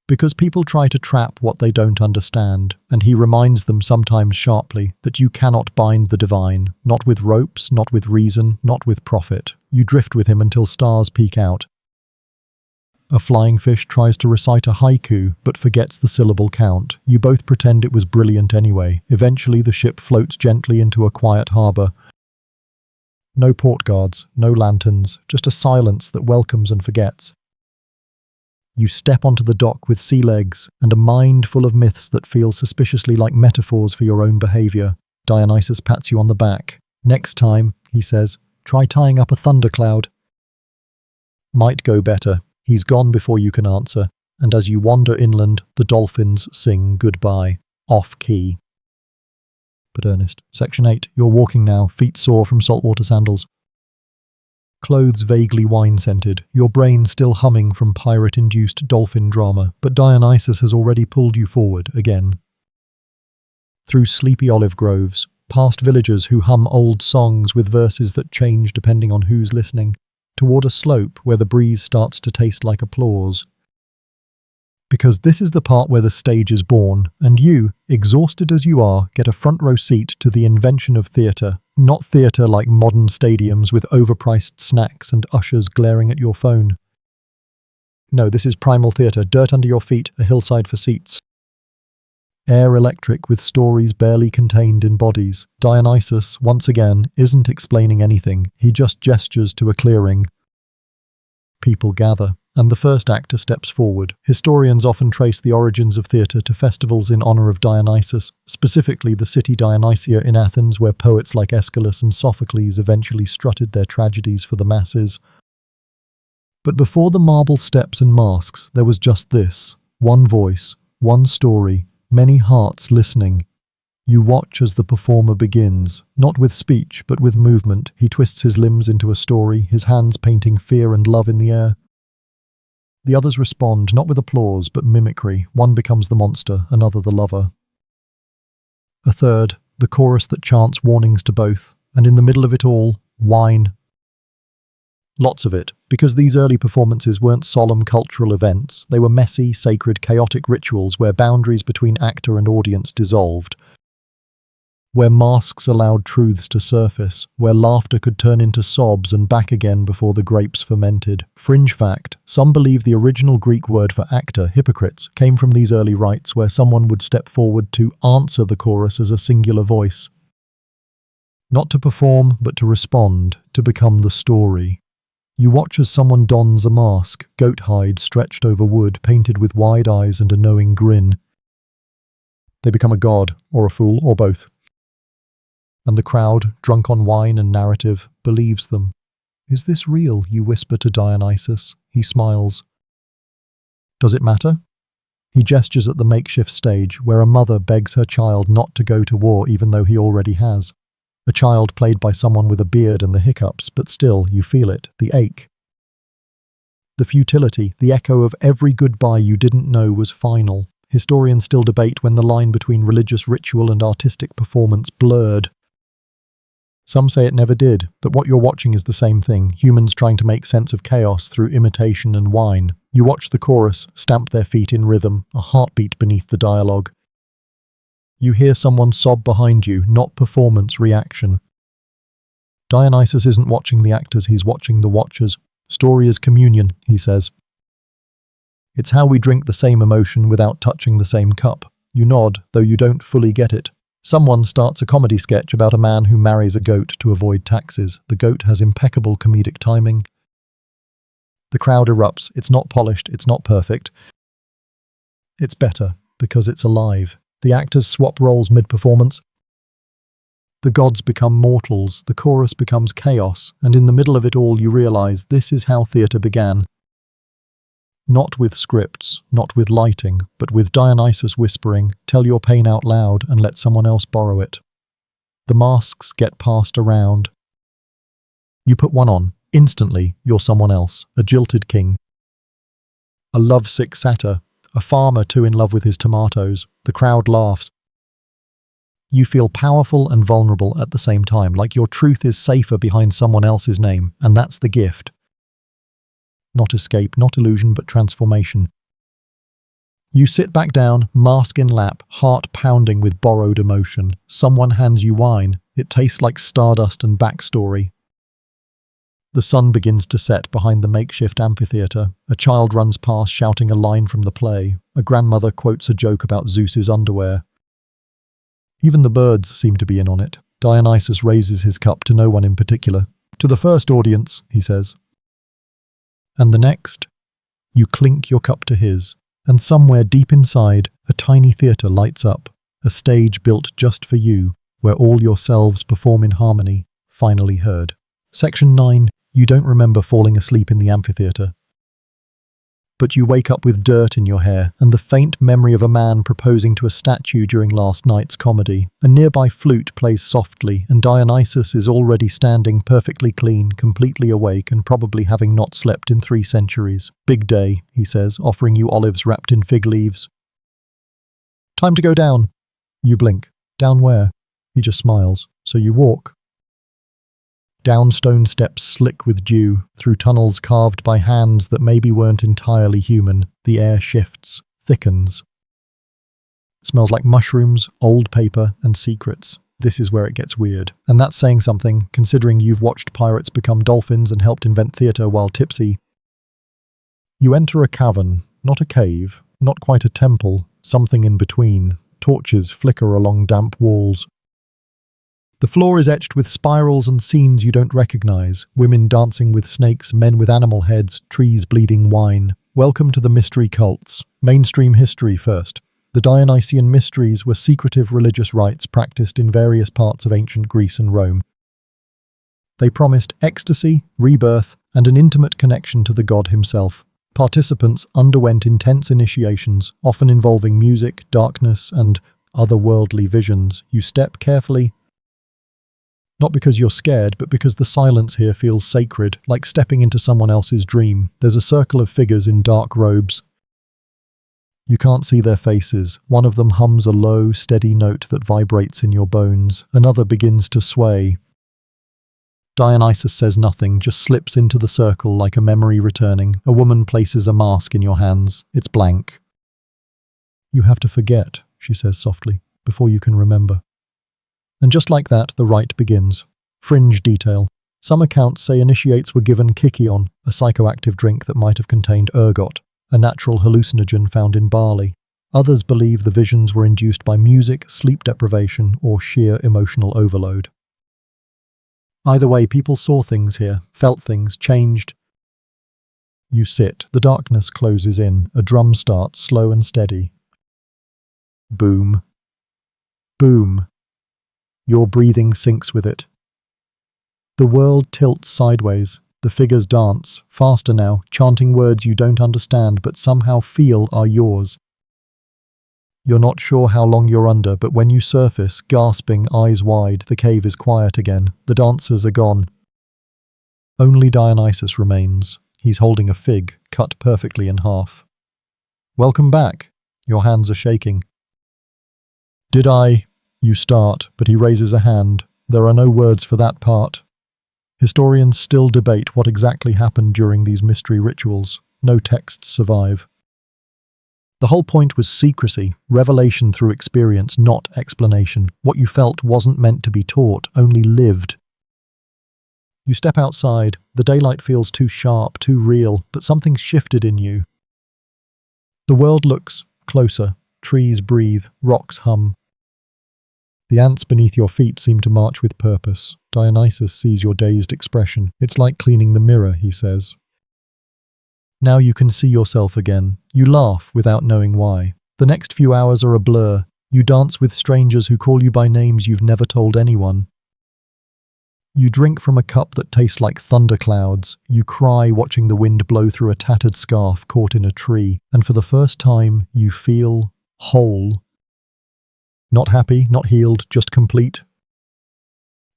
Because people try to trap what they don't understand, and he reminds them sometimes sharply that you cannot bind the divine, not with ropes, not with reason, not with profit. You drift with him until stars peek out. A flying fish tries to recite a haiku, but forgets the syllable count. You both pretend it was brilliant anyway. Eventually the ship floats gently into a quiet harbour. No port guards, no lanterns, just a silence that welcomes and forgets. You step onto the dock with sea legs and a mind full of myths that feel suspiciously like metaphors for your own behaviour. Dionysus pats you on the back. Next time, he says, try tying up a thundercloud. Might go better. He's gone before you can answer, and as you wander inland, the dolphins sing goodbye, off-key. But Ernest. Section 8. You're walking now, feet sore from saltwater sandals. Clothes vaguely wine-scented, your brain still humming from pirate-induced dolphin drama, but Dionysus has already pulled you forward again. Through sleepy olive groves, past villagers who hum old songs with verses that change depending on who's listening, toward a slope where the breeze starts to taste like applause. Because this is the part where the stage is born, and you, exhausted as you are, get a front-row seat to the invention of theatre. Not theatre like modern stadiums with overpriced snacks and ushers glaring at your phone. No, this is primal theatre, dirt under your feet, a hillside for seats. Air electric with stories barely contained in bodies. Dionysus, once again, isn't explaining anything, he just gestures to a clearing. People gather, and the first actor steps forward. Historians often trace the origins of theatre to festivals in honour of Dionysus, specifically the city Dionysia in Athens, where poets like Aeschylus and Sophocles eventually strutted their tragedies for the masses. But before the marble steps and masks, there was just this. One voice, one story, many hearts listening. You watch as the performer begins, not with speech, but with movement. He twists his limbs into a story, his hands painting fear and love in the air. The others respond, not with applause, but mimicry. One becomes the monster, another the lover. A third, the chorus that chants warnings to both, and in the middle of it all, wine. Lots of it, because these early performances weren't solemn cultural events. They were messy, sacred, chaotic rituals where boundaries between actor and audience dissolved. Where masks allowed truths to surface, where laughter could turn into sobs and back again before the grapes fermented. Fringe fact, some believe the original Greek word for actor, hypocrites, came from these early rites where someone would step forward to answer the chorus as a singular voice. Not to perform, but to respond, to become the story. You watch as someone dons a mask, goat hide stretched over wood, painted with wide eyes and a knowing grin. They become a god, or a fool, or both. And the crowd, drunk on wine and narrative, believes them. "Is this real?" you whisper to Dionysus. He smiles. "Does it matter?" He gestures at the makeshift stage, where a mother begs her child not to go to war even though he already has. A child played by someone with a beard and the hiccups, but still, you feel it, the ache. The futility, the echo of every goodbye you didn't know was final. Historians still debate when the line between religious ritual and artistic performance blurred. Some say it never did, but what you're watching is the same thing, humans trying to make sense of chaos through imitation and wine. You watch the chorus stamp their feet in rhythm, a heartbeat beneath the dialogue. You hear someone sob behind you, not performance, reaction. Dionysus isn't watching the actors, he's watching the watchers. Story is communion, he says. It's how we drink the same emotion without touching the same cup. You nod, though you don't fully get it. Someone starts a comedy sketch about a man who marries a goat to avoid taxes. The goat has impeccable comedic timing. The crowd erupts. It's not polished, it's not perfect. It's better, because it's alive. The actors swap roles mid-performance. The gods become mortals, the chorus becomes chaos, and in the middle of it all you realize this is how theatre began. Not with scripts, not with lighting, but with Dionysus whispering, "Tell your pain out loud and let someone else borrow it." The masks get passed around. You put one on. Instantly, you're someone else, a jilted king. A lovesick satyr, a farmer too in love with his tomatoes. The crowd laughs. You feel powerful and vulnerable at the same time, like your truth is safer behind someone else's name, and that's the gift. Not escape, not illusion, but transformation. You sit back down, mask in lap, heart pounding with borrowed emotion. Someone hands you wine. It tastes like stardust and backstory. The sun begins to set behind the makeshift amphitheatre. A child runs past shouting a line from the play. A grandmother quotes a joke about Zeus's underwear. Even the birds seem to be in on it. Dionysus raises his cup to no one in particular. "To the first audience," he says. And the next, you clink your cup to his, and somewhere deep inside, a tiny theatre lights up, a stage built just for you, where all yourselves perform in harmony, finally heard. Section 9, you don't remember falling asleep in the amphitheatre. But you wake up with dirt in your hair and the faint memory of a man proposing to a statue during last night's comedy. A nearby flute plays softly, and Dionysus is already standing perfectly clean, completely awake, and probably having not slept in 3 centuries. "Big day," he says, offering you olives wrapped in fig leaves. "Time to go down." You blink. "Down where?" He just smiles. So you walk. Down stone steps slick with dew, through tunnels carved by hands that maybe weren't entirely human. The air shifts, thickens. Smells like mushrooms, old paper, and secrets. This is where it gets weird. And that's saying something, considering you've watched pirates become dolphins and helped invent theatre while tipsy. You enter a cavern, not a cave, not quite a temple, something in between. Torches flicker along damp walls. The floor is etched with spirals and scenes you don't recognize. Women dancing with snakes, men with animal heads, trees bleeding wine. Welcome to the mystery cults. Mainstream history first. The Dionysian mysteries were secretive religious rites practiced in various parts of ancient Greece and Rome. They promised ecstasy, rebirth, and an intimate connection to the god himself. Participants underwent intense initiations, often involving music, darkness, and otherworldly visions. You step carefully, not because you're scared, but because the silence here feels sacred, like stepping into someone else's dream. There's a circle of figures in dark robes. You can't see their faces. One of them hums a low, steady note that vibrates in your bones. Another begins to sway. Dionysus says nothing, just slips into the circle like a memory returning. A woman places a mask in your hands. It's blank. "You have to forget," she says softly, "before you can remember." And just like that, the rite begins. Fringe detail. Some accounts say initiates were given kykeon, a psychoactive drink that might have contained ergot, a natural hallucinogen found in barley. Others believe the visions were induced by music, sleep deprivation, or sheer emotional overload. Either way, people saw things here, felt things, changed. You sit. The darkness closes in. A drum starts, slow and steady. Boom. Boom. Your breathing syncs with it. The world tilts sideways. The figures dance, faster now, chanting words you don't understand but somehow feel are yours. You're not sure how long you're under, but when you surface, gasping, eyes wide, the cave is quiet again. The dancers are gone. Only Dionysus remains. He's holding a fig, cut perfectly in half. Welcome back. Your hands are shaking. Did I? You start, but he raises a hand. There are no words for that part. Historians still debate what exactly happened during these mystery rituals. No texts survive. The whole point was secrecy, revelation through experience, not explanation. What you felt wasn't meant to be taught, only lived. You step outside. The daylight feels too sharp, too real, but something's shifted in you. The world looks closer. Trees breathe, rocks hum. The ants beneath your feet seem to march with purpose. Dionysus sees your dazed expression. It's like cleaning the mirror, he says. Now you can see yourself again. You laugh without knowing why. The next few hours are a blur. You dance with strangers who call you by names you've never told anyone. You drink from a cup that tastes like thunderclouds. You cry watching the wind blow through a tattered scarf caught in a tree. And for the first time, you feel whole. Not happy, not healed, just complete.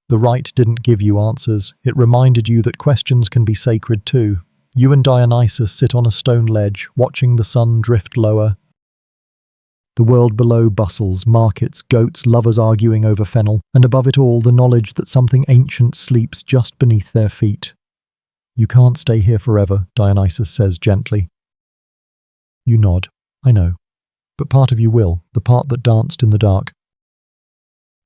The rite didn't give you answers. It reminded you that questions can be sacred too. You and Dionysus sit on a stone ledge, watching the sun drift lower. The world below bustles, markets, goats, lovers arguing over fennel, and above it all, the knowledge that something ancient sleeps just beneath their feet. You can't stay here forever, Dionysus says gently. You nod. I know. But part of you will, the part that danced in the dark.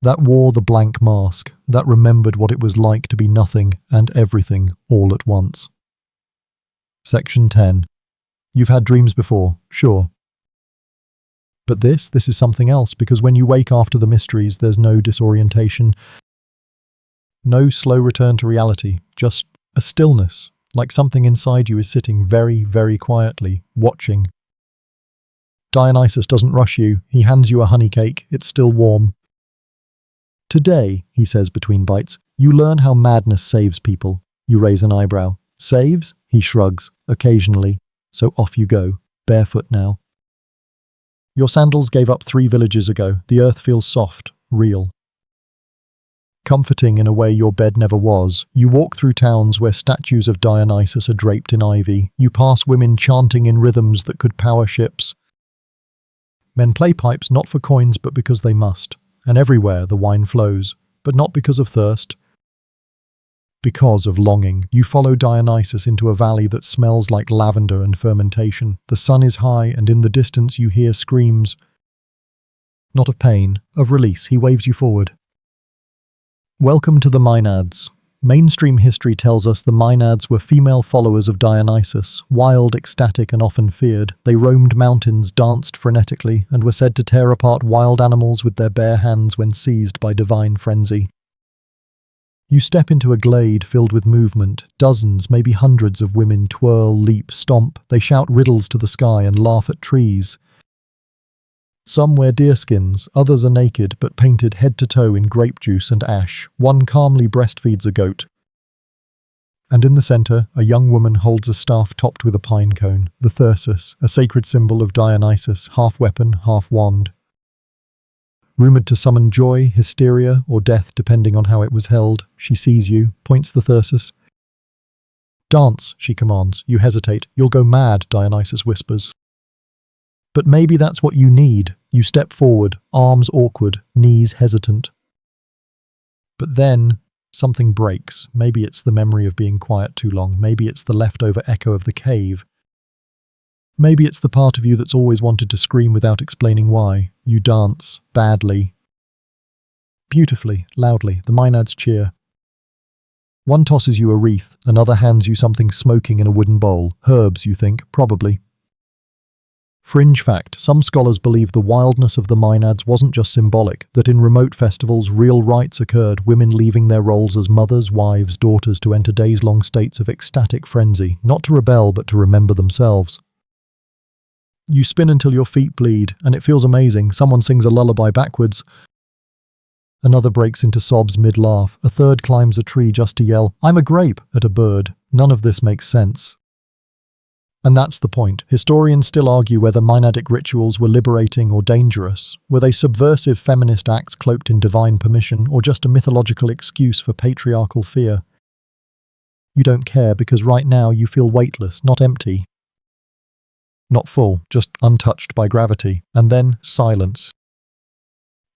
That wore the blank mask, that remembered what it was like to be nothing and everything all at once. Section 10. You've had dreams before, sure. But this is something else, because when you wake after the mysteries, there's no disorientation, no slow return to reality, just a stillness, like something inside you is sitting very, very quietly, watching. Dionysus doesn't rush you. He hands you a honey cake. It's still warm. Today, he says between bites, you learn how madness saves people. You raise an eyebrow. Saves? He shrugs, occasionally. So off you go, barefoot now. Your sandals gave up 3 villages ago. The earth feels soft, real. Comforting in a way your bed never was. You walk through towns where statues of Dionysus are draped in ivy. You pass women chanting in rhythms that could power ships. Men play pipes not for coins but because they must, and everywhere the wine flows, but not because of thirst. Because of longing. You follow Dionysus into a valley that smells like lavender and fermentation. The sun is high, and in the distance you hear screams. Not of pain, of release. He waves you forward. Welcome to the Maenads. Mainstream history tells us the Maenads were female followers of Dionysus, wild, ecstatic, and often feared. They roamed mountains, danced frenetically, and were said to tear apart wild animals with their bare hands when seized by divine frenzy. You step into a glade filled with movement. Dozens, maybe hundreds of women twirl, leap, stomp. They shout riddles to the sky and laugh at trees. Some wear deerskins, others are naked but painted head to toe in grape juice and ash. One calmly breastfeeds a goat. And in the center, a young woman holds a staff topped with a pine cone, the thyrsus, a sacred symbol of Dionysus, half weapon, half wand. Rumored to summon joy, hysteria, or death depending on how it was held, she sees you, points the thyrsus. Dance, she commands. You hesitate. You'll go mad, Dionysus whispers. But maybe that's what you need. You step forward, arms awkward, knees hesitant. But then, something breaks. Maybe it's the memory of being quiet too long. Maybe it's the leftover echo of the cave. Maybe it's the part of you that's always wanted to scream without explaining why. You dance, badly. Beautifully, loudly, the Maenads cheer. One tosses you a wreath, another hands you something smoking in a wooden bowl. Herbs, you think, probably. Fringe fact, some scholars believe the wildness of the Maenads wasn't just symbolic, that in remote festivals real rites occurred, women leaving their roles as mothers, wives, daughters to enter days-long states of ecstatic frenzy, not to rebel but to remember themselves. You spin until your feet bleed, and it feels amazing. Someone sings a lullaby backwards. Another breaks into sobs mid-laugh. A third climbs a tree just to yell, "I'm a grape!" at a bird. None of this makes sense. And that's the point. Historians still argue whether Maenadic rituals were liberating or dangerous. Were they subversive feminist acts cloaked in divine permission, or just a mythological excuse for patriarchal fear? You don't care because right now you feel weightless, not empty. Not full, just untouched by gravity. And then silence.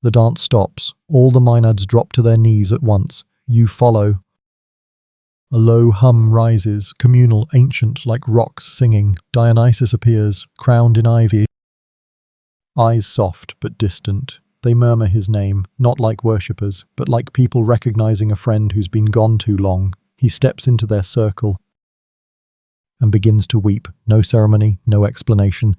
The dance stops. All the Maenads drop to their knees at once. You follow. A low hum rises, communal, ancient, like rocks singing. Dionysus appears, crowned in ivy. Eyes soft but distant. They murmur his name, not like worshippers, but like people recognizing a friend who's been gone too long. He steps into their circle and begins to weep. No ceremony, no explanation.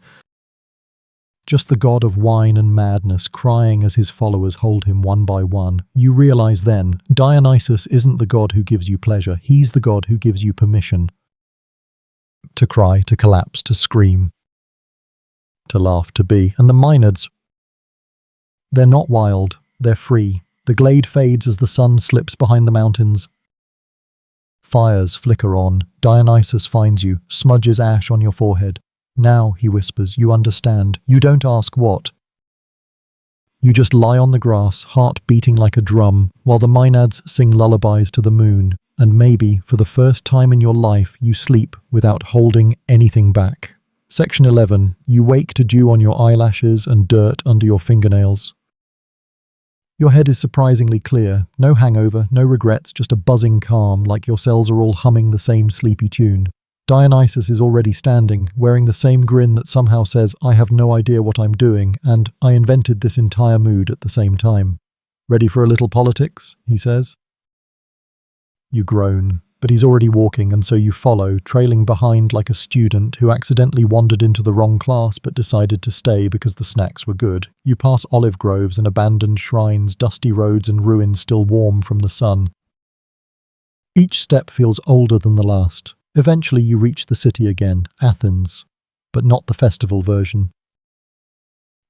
Just the god of wine and madness crying as his followers hold him one by one. You realize then, Dionysus isn't the god who gives you pleasure. He's the god who gives you permission to cry, to collapse, to scream, to laugh, to be. And the Maenads, they're not wild, they're free. The glade fades as the sun slips behind the mountains. Fires flicker on. Dionysus finds you, smudges ash on your forehead. "Now," he whispers, "you understand. You don't ask what. You just lie on the grass, heart beating like a drum, while the Maenads sing lullabies to the moon. And maybe, for the first time in your life, you sleep without holding anything back." Section 11. You wake to dew on your eyelashes and dirt under your fingernails. Your head is surprisingly clear. No hangover, no regrets, just a buzzing calm, like your cells are all humming the same sleepy tune. Dionysus is already standing, wearing the same grin that somehow says, "I have no idea what I'm doing, and I invented this entire mood at the same time." "Ready for a little politics?" he says. You groan, but he's already walking, and so you follow, trailing behind like a student who accidentally wandered into the wrong class but decided to stay because the snacks were good. You pass olive groves and abandoned shrines, dusty roads and ruins still warm from the sun. Each step feels older than the last. Eventually you reach the city again, Athens, but not the festival version.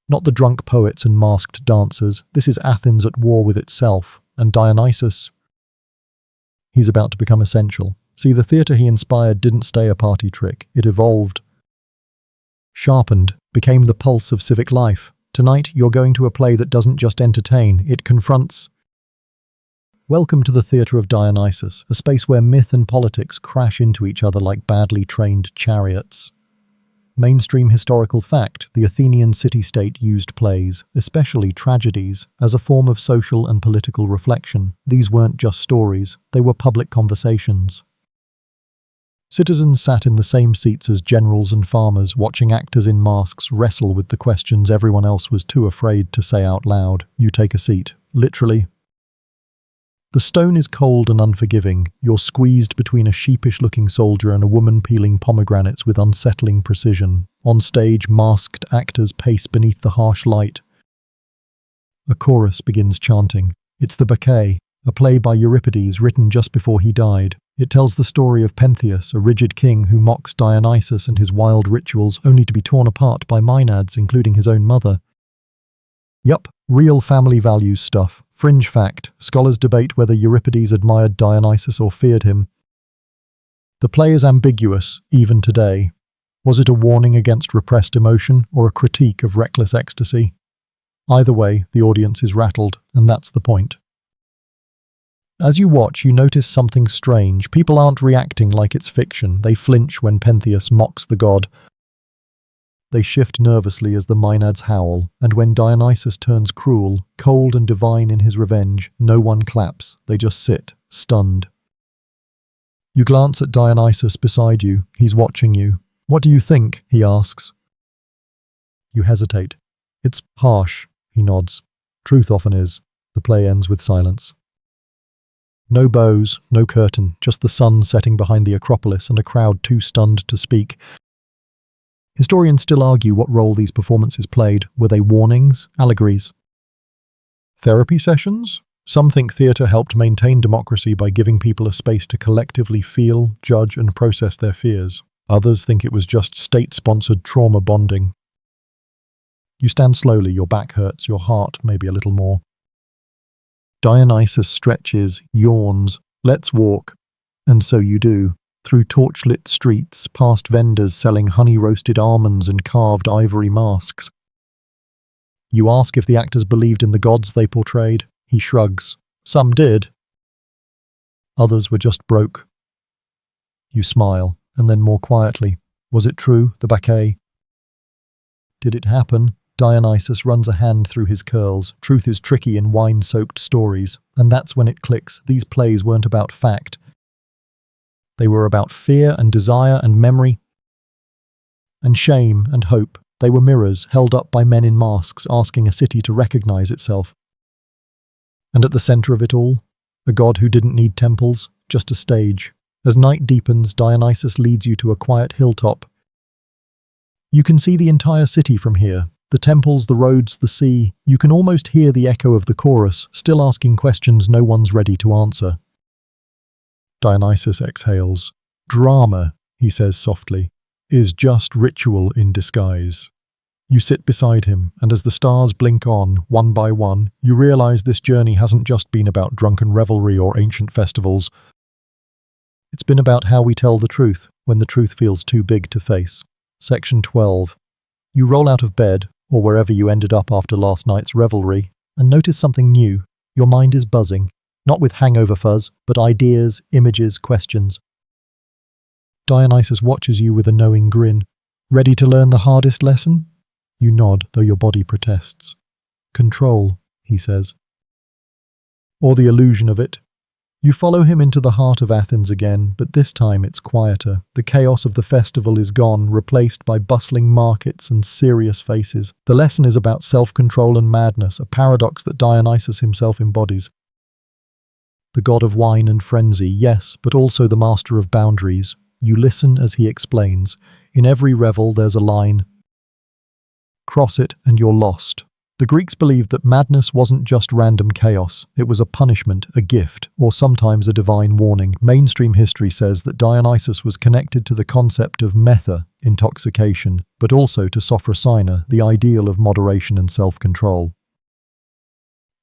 Not the drunk poets and masked dancers. This is Athens at war with itself, and Dionysus, he's about to become essential. See, the theatre he inspired didn't stay a party trick. It evolved, sharpened, became the pulse of civic life. Tonight you're going to a play that doesn't just entertain, it confronts. Welcome to the theatre of Dionysus, a space where myth and politics crash into each other like badly trained chariots. Mainstream historical fact, the Athenian city-state used plays, especially tragedies, as a form of social and political reflection. These weren't just stories, they were public conversations. Citizens sat in the same seats as generals and farmers, watching actors in masks wrestle with the questions everyone else was too afraid to say out loud. You take a seat. Literally. The stone is cold and unforgiving. You're squeezed between a sheepish-looking soldier and a woman peeling pomegranates with unsettling precision. On stage, masked actors pace beneath the harsh light. A chorus begins chanting. It's the Bacchae, a play by Euripides written just before he died. It tells the story of Pentheus, a rigid king who mocks Dionysus and his wild rituals only to be torn apart by Maenads, including his own mother. Yup, real family values stuff. Fringe fact, scholars debate whether Euripides admired Dionysus or feared him. The play is ambiguous, even today. Was it a warning against repressed emotion or a critique of reckless ecstasy? Either way, the audience is rattled, and that's the point. As you watch, you notice something strange. People aren't reacting like it's fiction. They flinch when Pentheus mocks the god. They shift nervously as the Maenads howl, and when Dionysus turns cruel, cold and divine in his revenge, no one claps. They just sit, stunned. You glance at Dionysus beside you. He's watching you. "What do you think?" he asks. You hesitate. "It's harsh," he nods. "Truth often is." The play ends with silence. No bows, no curtain, just the sun setting behind the Acropolis and a crowd too stunned to speak. Historians still argue what role these performances played. Were they warnings, allegories? Therapy sessions? Some think theatre helped maintain democracy by giving people a space to collectively feel, judge, and process their fears. Others think it was just state-sponsored trauma bonding. You stand slowly, your back hurts, your heart maybe a little more. Dionysus stretches, yawns. Let's walk. And so you do. Through torchlit streets, past vendors selling honey-roasted almonds and carved ivory masks. You ask if the actors believed in the gods they portrayed. He shrugs. Some did. Others were just broke. You smile, and then more quietly. Was it true, the Bacchae? Did it happen? Dionysus runs a hand through his curls. Truth is tricky in wine-soaked stories, and that's when it clicks. These plays weren't about fact. They were about fear and desire and memory and shame and hope. They were mirrors held up by men in masks asking a city to recognize itself. And at the center of it all, a god who didn't need temples, just a stage. As night deepens, Dionysus leads you to a quiet hilltop. You can see the entire city from here. The temples, the roads, the sea. You can almost hear the echo of the chorus, still asking questions no one's ready to answer. Dionysus exhales. Drama, he says softly, is just ritual in disguise. You sit beside him, and as the stars blink on, one by one, you realize this journey hasn't just been about drunken revelry or ancient festivals. It's been about how we tell the truth when the truth feels too big to face. Section 12. You roll out of bed, or wherever you ended up after last night's revelry, and notice something new. Your mind is buzzing. Not with hangover fuzz, but ideas, images, questions. Dionysus watches you with a knowing grin. Ready to learn the hardest lesson? You nod, though your body protests. Control, he says. Or the illusion of it. You follow him into the heart of Athens again, but this time it's quieter. The chaos of the festival is gone, replaced by bustling markets and serious faces. The lesson is about self-control and madness, a paradox that Dionysus himself embodies. The god of wine and frenzy, yes, but also the master of boundaries. You listen as he explains. In every revel there's a line. Cross it and you're lost. The Greeks believed that madness wasn't just random chaos. It was a punishment, a gift, or sometimes a divine warning. Mainstream history says that Dionysus was connected to the concept of metha, intoxication, but also to sophrosina, the ideal of moderation and self-control.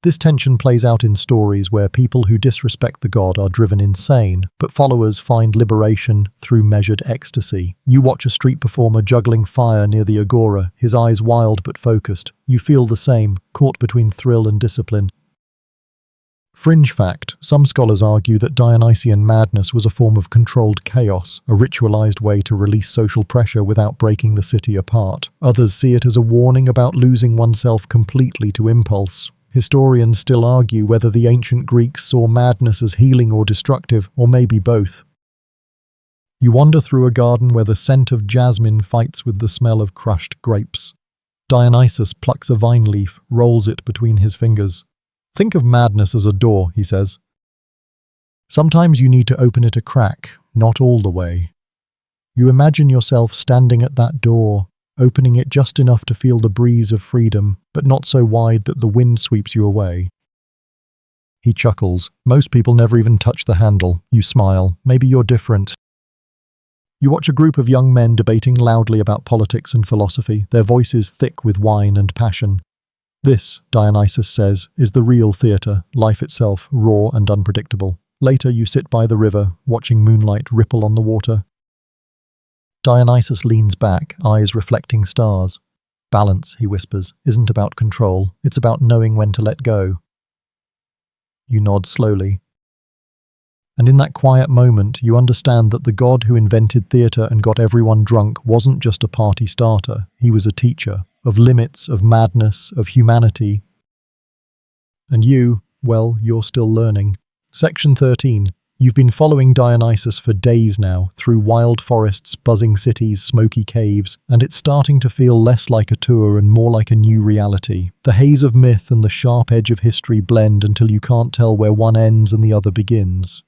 This tension plays out in stories where people who disrespect the god are driven insane, but followers find liberation through measured ecstasy. You watch a street performer juggling fire near the agora, his eyes wild but focused. You feel the same, caught between thrill and discipline. Fringe fact, some scholars argue that Dionysian madness was a form of controlled chaos, a ritualized way to release social pressure without breaking the city apart. Others see it as a warning about losing oneself completely to impulse. Historians still argue whether the ancient Greeks saw madness as healing or destructive, or maybe both. You wander through a garden where the scent of jasmine fights with the smell of crushed grapes. Dionysus plucks a vine leaf, rolls it between his fingers. Think of madness as a door, he says. Sometimes you need to open it a crack, not all the way. You imagine yourself standing at that door, opening it just enough to feel the breeze of freedom, but not so wide that the wind sweeps you away. He chuckles. Most people never even touch the handle. You smile. Maybe you're different. You watch a group of young men debating loudly about politics and philosophy, their voices thick with wine and passion. This, Dionysus says, is the real theatre, life itself, raw and unpredictable. Later you sit by the river, watching moonlight ripple on the water. Dionysus leans back, eyes reflecting stars. Balance, he whispers, isn't about control. It's about knowing when to let go. You nod slowly. And in that quiet moment, you understand that the god who invented theatre and got everyone drunk wasn't just a party starter. He was a teacher of limits, of madness, of humanity. And you, well, you're still learning. Section 13. You've been following Dionysus for days now, through wild forests, buzzing cities, smoky caves, and it's starting to feel less like a tour and more like a new reality. The haze of myth and the sharp edge of history blend until you can't tell where one ends and the other begins.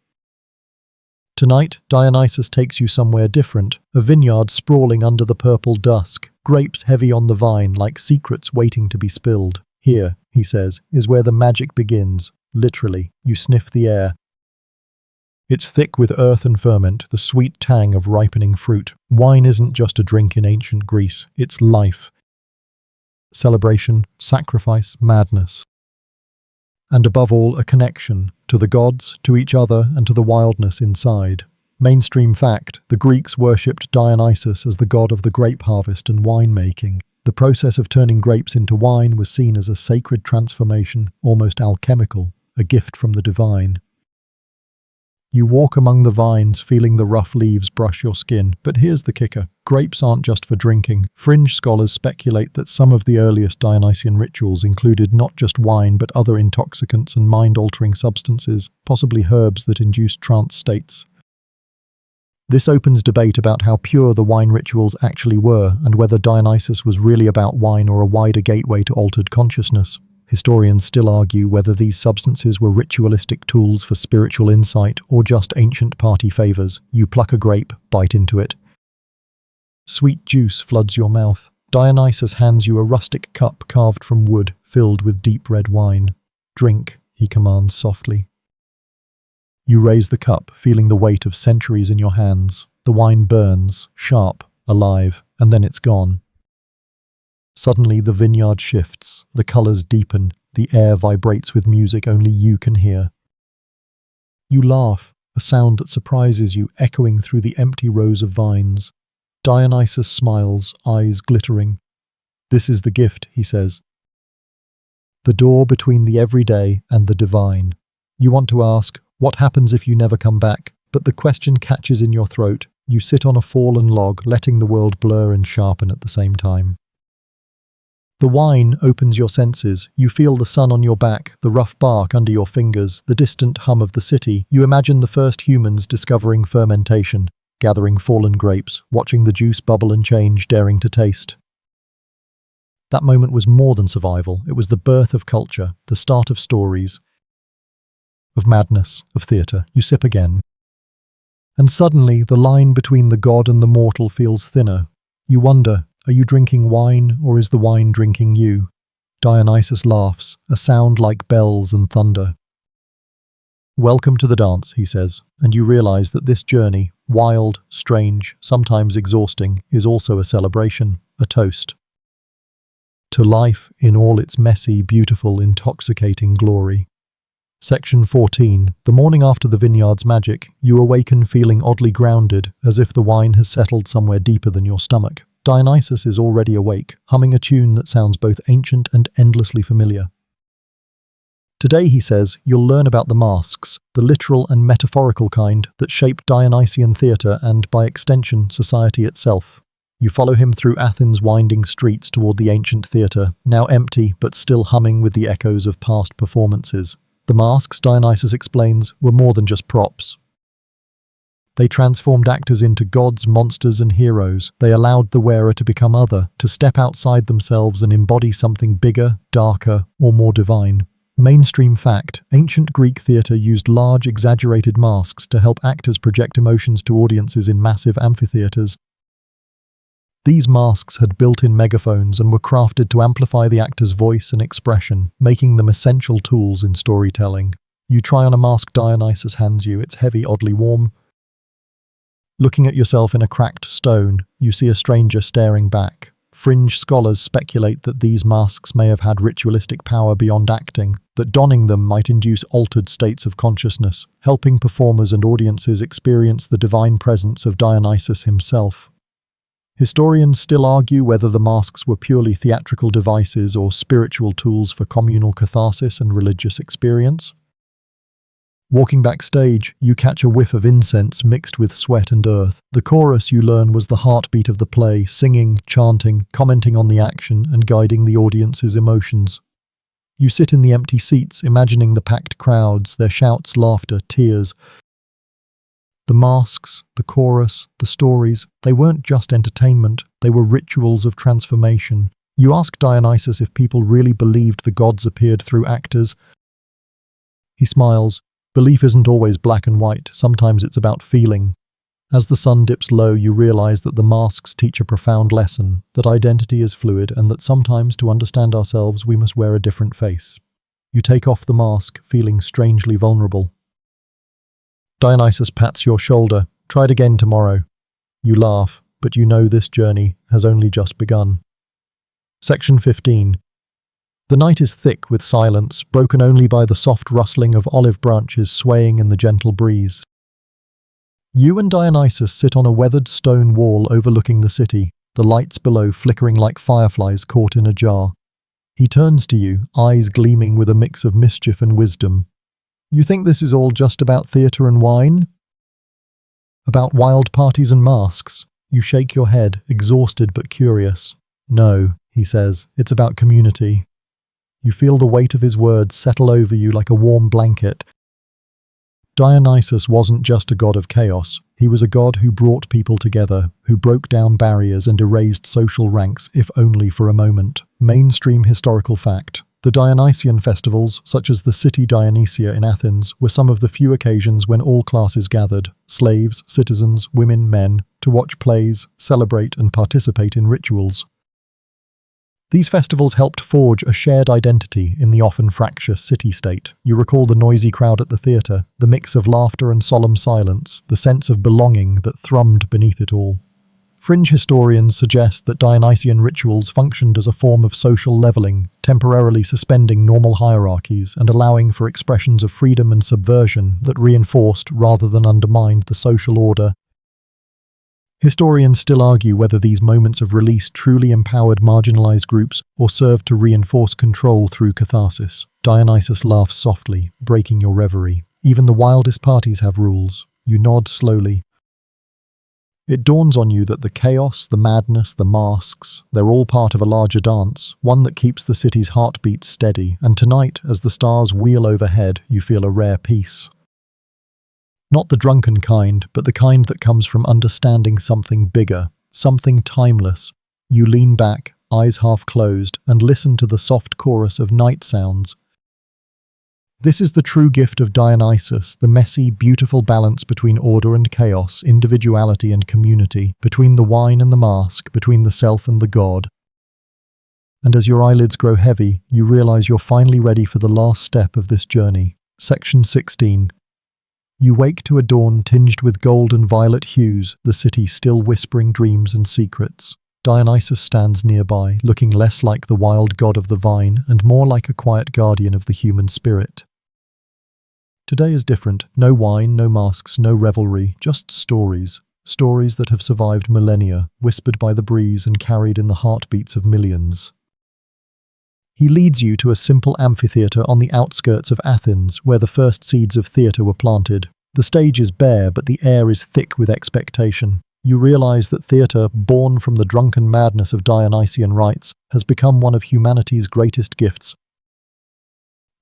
Tonight, Dionysus takes you somewhere different, a vineyard sprawling under the purple dusk, grapes heavy on the vine like secrets waiting to be spilled. Here, he says, is where the magic begins. Literally, you sniff the air. It's thick with earth and ferment, the sweet tang of ripening fruit. Wine isn't just a drink in ancient Greece, it's life. Celebration, sacrifice, madness. and above all, a connection to the gods, to each other, and to the wildness inside. Mainstream fact, the Greeks worshipped Dionysus as the god of the grape harvest and winemaking. The process of turning grapes into wine was seen as a sacred transformation, almost alchemical, a gift from the divine. You walk among the vines, feeling the rough leaves brush your skin, but here's the kicker. Grapes aren't just for drinking. Fringe scholars speculate that some of the earliest Dionysian rituals included not just wine but other intoxicants and mind-altering substances, possibly herbs that induced trance states. This opens debate about how pure the wine rituals actually were and whether Dionysus was really about wine or a wider gateway to altered consciousness. Historians still argue whether these substances were ritualistic tools for spiritual insight or just ancient party favors. You pluck a grape, bite into it. Sweet juice floods your mouth. Dionysus hands you a rustic cup carved from wood, filled with deep red wine. Drink, he commands softly. You raise the cup, feeling the weight of centuries in your hands. The wine burns, sharp, alive, and then it's gone. Suddenly the vineyard shifts, the colors deepen, the air vibrates with music only you can hear. You laugh, a sound that surprises you echoing through the empty rows of vines. Dionysus smiles, eyes glittering. This is the gift, he says. The door between the everyday and the divine. You want to ask, what happens if you never come back? But the question catches in your throat. You sit on a fallen log, letting the world blur and sharpen at the same time. The wine opens your senses. You feel the sun on your back, the rough bark under your fingers, the distant hum of the city. You imagine the first humans discovering fermentation, gathering fallen grapes, watching the juice bubble and change, daring to taste. That moment was more than survival. It was the birth of culture, the start of stories, of madness, of theatre. You sip again. And suddenly, the line between the god and the mortal feels thinner. You wonder, are you drinking wine, or is the wine drinking you? Dionysus laughs, a sound like bells and thunder. Welcome to the dance, he says, and you realize that this journey, wild, strange, sometimes exhausting, is also a celebration, a toast. To life in all its messy, beautiful, intoxicating glory. Section 14. The morning after the vineyard's magic, you awaken feeling oddly grounded, as if the wine has settled somewhere deeper than your stomach. Dionysus is already awake, humming a tune that sounds both ancient and endlessly familiar. Today, he says, you'll learn about the masks, the literal and metaphorical kind that shaped Dionysian theatre and, by extension, society itself. You follow him through Athens' winding streets toward the ancient theatre, now empty but still humming with the echoes of past performances. The masks, Dionysus explains, were more than just props. They transformed actors into gods, monsters, and heroes. They allowed the wearer to become other, to step outside themselves and embody something bigger, darker, or more divine. Mainstream fact, ancient Greek theatre used large, exaggerated masks to help actors project emotions to audiences in massive amphitheatres. These masks had built-in megaphones and were crafted to amplify the actor's voice and expression, making them essential tools in storytelling. You try on a mask Dionysus hands you. It's heavy, oddly warm. Looking at yourself in a cracked stone, you see a stranger staring back. Fringe scholars speculate that these masks may have had ritualistic power beyond acting, that donning them might induce altered states of consciousness, helping performers and audiences experience the divine presence of Dionysus himself. Historians still argue whether the masks were purely theatrical devices or spiritual tools for communal catharsis and religious experience. Walking backstage, you catch a whiff of incense mixed with sweat and earth. The chorus, you learn, was the heartbeat of the play, singing, chanting, commenting on the action, and guiding the audience's emotions. You sit in the empty seats, imagining the packed crowds, their shouts, laughter, tears. The masks, the chorus, the stories, they weren't just entertainment, they were rituals of transformation. You ask Dionysus if people really believed the gods appeared through actors. He smiles. Belief isn't always black and white, sometimes it's about feeling. As the sun dips low, you realize that the masks teach a profound lesson, that identity is fluid and that sometimes to understand ourselves we must wear a different face. You take off the mask, feeling strangely vulnerable. Dionysus pats your shoulder. Try it again tomorrow. You laugh, but you know this journey has only just begun. Section 15. The night is thick with silence, broken only by the soft rustling of olive branches swaying in the gentle breeze. You and Dionysus sit on a weathered stone wall overlooking the city, the lights below flickering like fireflies caught in a jar. He turns to you, eyes gleaming with a mix of mischief and wisdom. You think this is all just about theatre and wine? About wild parties and masks? You shake your head, exhausted but curious. No, he says, it's about community. You feel the weight of his words settle over you like a warm blanket. Dionysus wasn't just a god of chaos. He was a god who brought people together, who broke down barriers and erased social ranks, if only for a moment. Mainstream historical fact. The Dionysian festivals, such as the city Dionysia in Athens, were some of the few occasions when all classes gathered, slaves, citizens, women, men, to watch plays, celebrate and participate in rituals. These festivals helped forge a shared identity in the often fractious city-state. You recall the noisy crowd at the theatre, the mix of laughter and solemn silence, the sense of belonging that thrummed beneath it all. Fringe historians suggest that Dionysian rituals functioned as a form of social leveling, temporarily suspending normal hierarchies and allowing for expressions of freedom and subversion that reinforced rather than undermined the social order. Historians still argue whether these moments of release truly empowered marginalized groups or served to reinforce control through catharsis. Dionysus laughs softly, breaking your reverie. Even the wildest parties have rules. You nod slowly. It dawns on you that the chaos, the madness, the masks, they're all part of a larger dance, one that keeps the city's heartbeat steady, and tonight, as the stars wheel overhead, you feel a rare peace. Not the drunken kind, but the kind that comes from understanding something bigger, something timeless. You lean back, eyes half closed, and listen to the soft chorus of night sounds. This is the true gift of Dionysus, the messy, beautiful balance between order and chaos, individuality and community, between the wine and the mask, between the self and the god. And as your eyelids grow heavy, you realize you're finally ready for the last step of this journey. Section 16. You wake to a dawn tinged with gold and violet hues, the city still whispering dreams and secrets. Dionysus stands nearby, looking less like the wild god of the vine and more like a quiet guardian of the human spirit. Today is different. No wine, no masks, no revelry, just stories. Stories that have survived millennia, whispered by the breeze and carried in the heartbeats of millions. He leads you to a simple amphitheatre on the outskirts of Athens, where the first seeds of theatre were planted. The stage is bare, but the air is thick with expectation. You realize that theatre, born from the drunken madness of Dionysian rites, has become one of humanity's greatest gifts.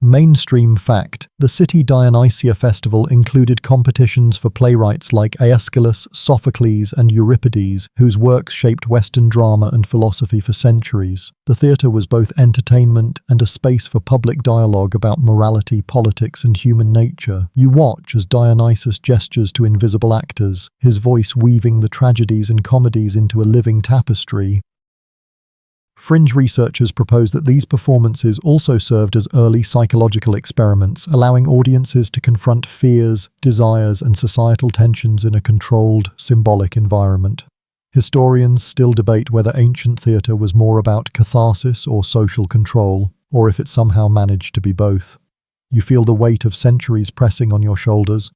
Mainstream fact. The city Dionysia festival included competitions for playwrights like Aeschylus, Sophocles, and Euripides, whose works shaped Western drama and philosophy for centuries. The theatre was both entertainment and a space for public dialogue about morality, politics, and human nature. You watch as Dionysus gestures to invisible actors, his voice weaving the tragedies and comedies into a living tapestry. Fringe researchers propose that these performances also served as early psychological experiments, allowing audiences to confront fears, desires, and societal tensions in a controlled, symbolic environment. Historians still debate whether ancient theatre was more about catharsis or social control, or if it somehow managed to be both. You feel the weight of centuries pressing on your shoulders.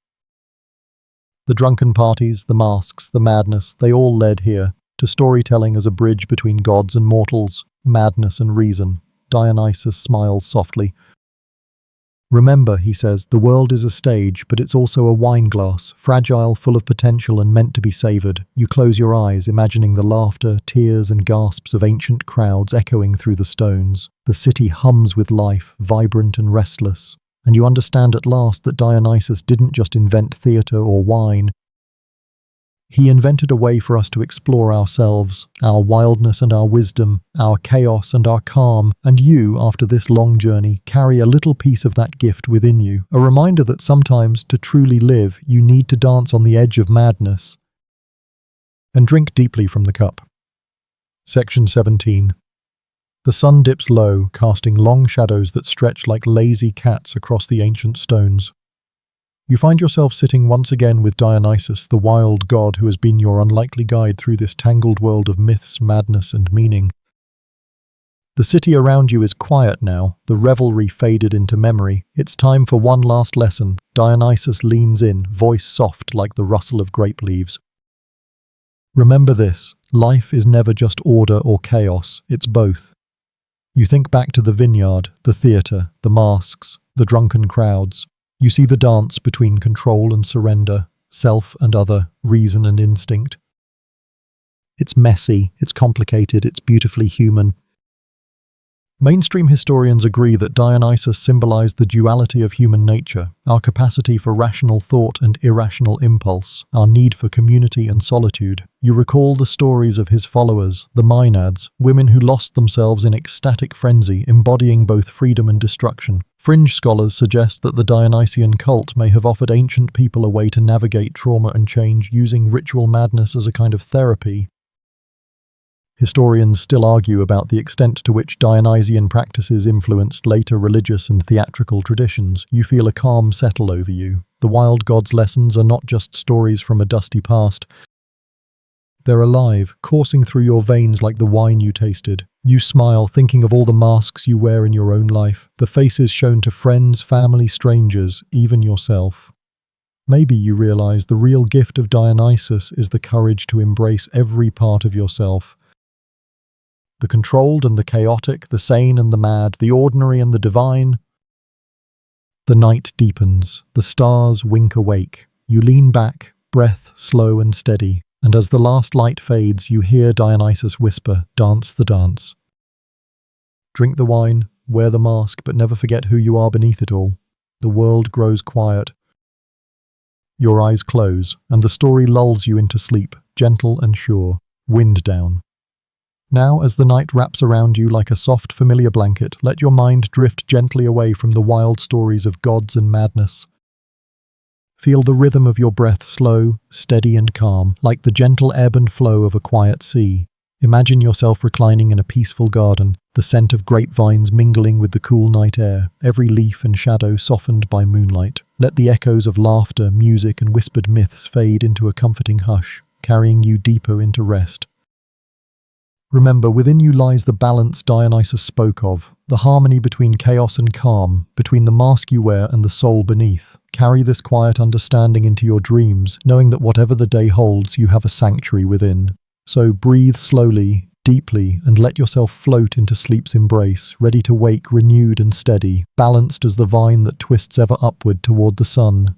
The drunken parties, the masks, the madness, they all led here, to storytelling as a bridge between gods and mortals, madness and reason. Dionysus smiles softly. Remember, he says, the world is a stage, but it's also a wine glass, fragile, full of potential and meant to be savoured. You close your eyes, imagining the laughter, tears and gasps of ancient crowds echoing through the stones. The city hums with life, vibrant and restless. And you understand at last that Dionysus didn't just invent theatre or wine. He invented a way for us to explore ourselves, our wildness and our wisdom, our chaos and our calm, and you, after this long journey, carry a little piece of that gift within you, a reminder that sometimes, to truly live, you need to dance on the edge of madness. And drink deeply from the cup. Section 17. The sun dips low, casting long shadows that stretch like lazy cats across the ancient stones. You find yourself sitting once again with Dionysus, the wild god who has been your unlikely guide through this tangled world of myths, madness, and meaning. The city around you is quiet now, the revelry faded into memory. It's time for one last lesson. Dionysus leans in, voice soft like the rustle of grape leaves. Remember this, life is never just order or chaos, it's both. You think back to the vineyard, the theatre, the masks, the drunken crowds. You see the dance between control and surrender, self and other, reason and instinct. It's messy, it's complicated, it's beautifully human. Mainstream historians agree that Dionysus symbolized the duality of human nature, our capacity for rational thought and irrational impulse, our need for community and solitude. You recall the stories of his followers, the Maenads, women who lost themselves in ecstatic frenzy, embodying both freedom and destruction. Fringe scholars suggest that the Dionysian cult may have offered ancient people a way to navigate trauma and change, using ritual madness as a kind of therapy. Historians still argue about the extent to which Dionysian practices influenced later religious and theatrical traditions. You feel a calm settle over you. The wild god's lessons are not just stories from a dusty past. They're alive, coursing through your veins like the wine you tasted. You smile, thinking of all the masks you wear in your own life, the faces shown to friends, family, strangers, even yourself. Maybe you realize the real gift of Dionysus is the courage to embrace every part of yourself. The controlled and the chaotic, the sane and the mad, the ordinary and the divine. The night deepens, the stars wink awake. You lean back, breath slow and steady, and as the last light fades, you hear Dionysus whisper, "Dance the dance." Drink the wine, wear the mask, but never forget who you are beneath it all. The world grows quiet. Your eyes close, and the story lulls you into sleep, gentle and sure, wind down. Now, as the night wraps around you like a soft, familiar blanket, let your mind drift gently away from the wild stories of gods and madness. Feel the rhythm of your breath slow, steady and calm, like the gentle ebb and flow of a quiet sea. Imagine yourself reclining in a peaceful garden, the scent of grapevines mingling with the cool night air, every leaf and shadow softened by moonlight. Let the echoes of laughter, music and whispered myths fade into a comforting hush, carrying you deeper into rest. Remember, within you lies the balance Dionysus spoke of, the harmony between chaos and calm, between the mask you wear and the soul beneath. Carry this quiet understanding into your dreams, knowing that whatever the day holds, you have a sanctuary within. So breathe slowly, deeply, and let yourself float into sleep's embrace, ready to wake renewed and steady, balanced as the vine that twists ever upward toward the sun.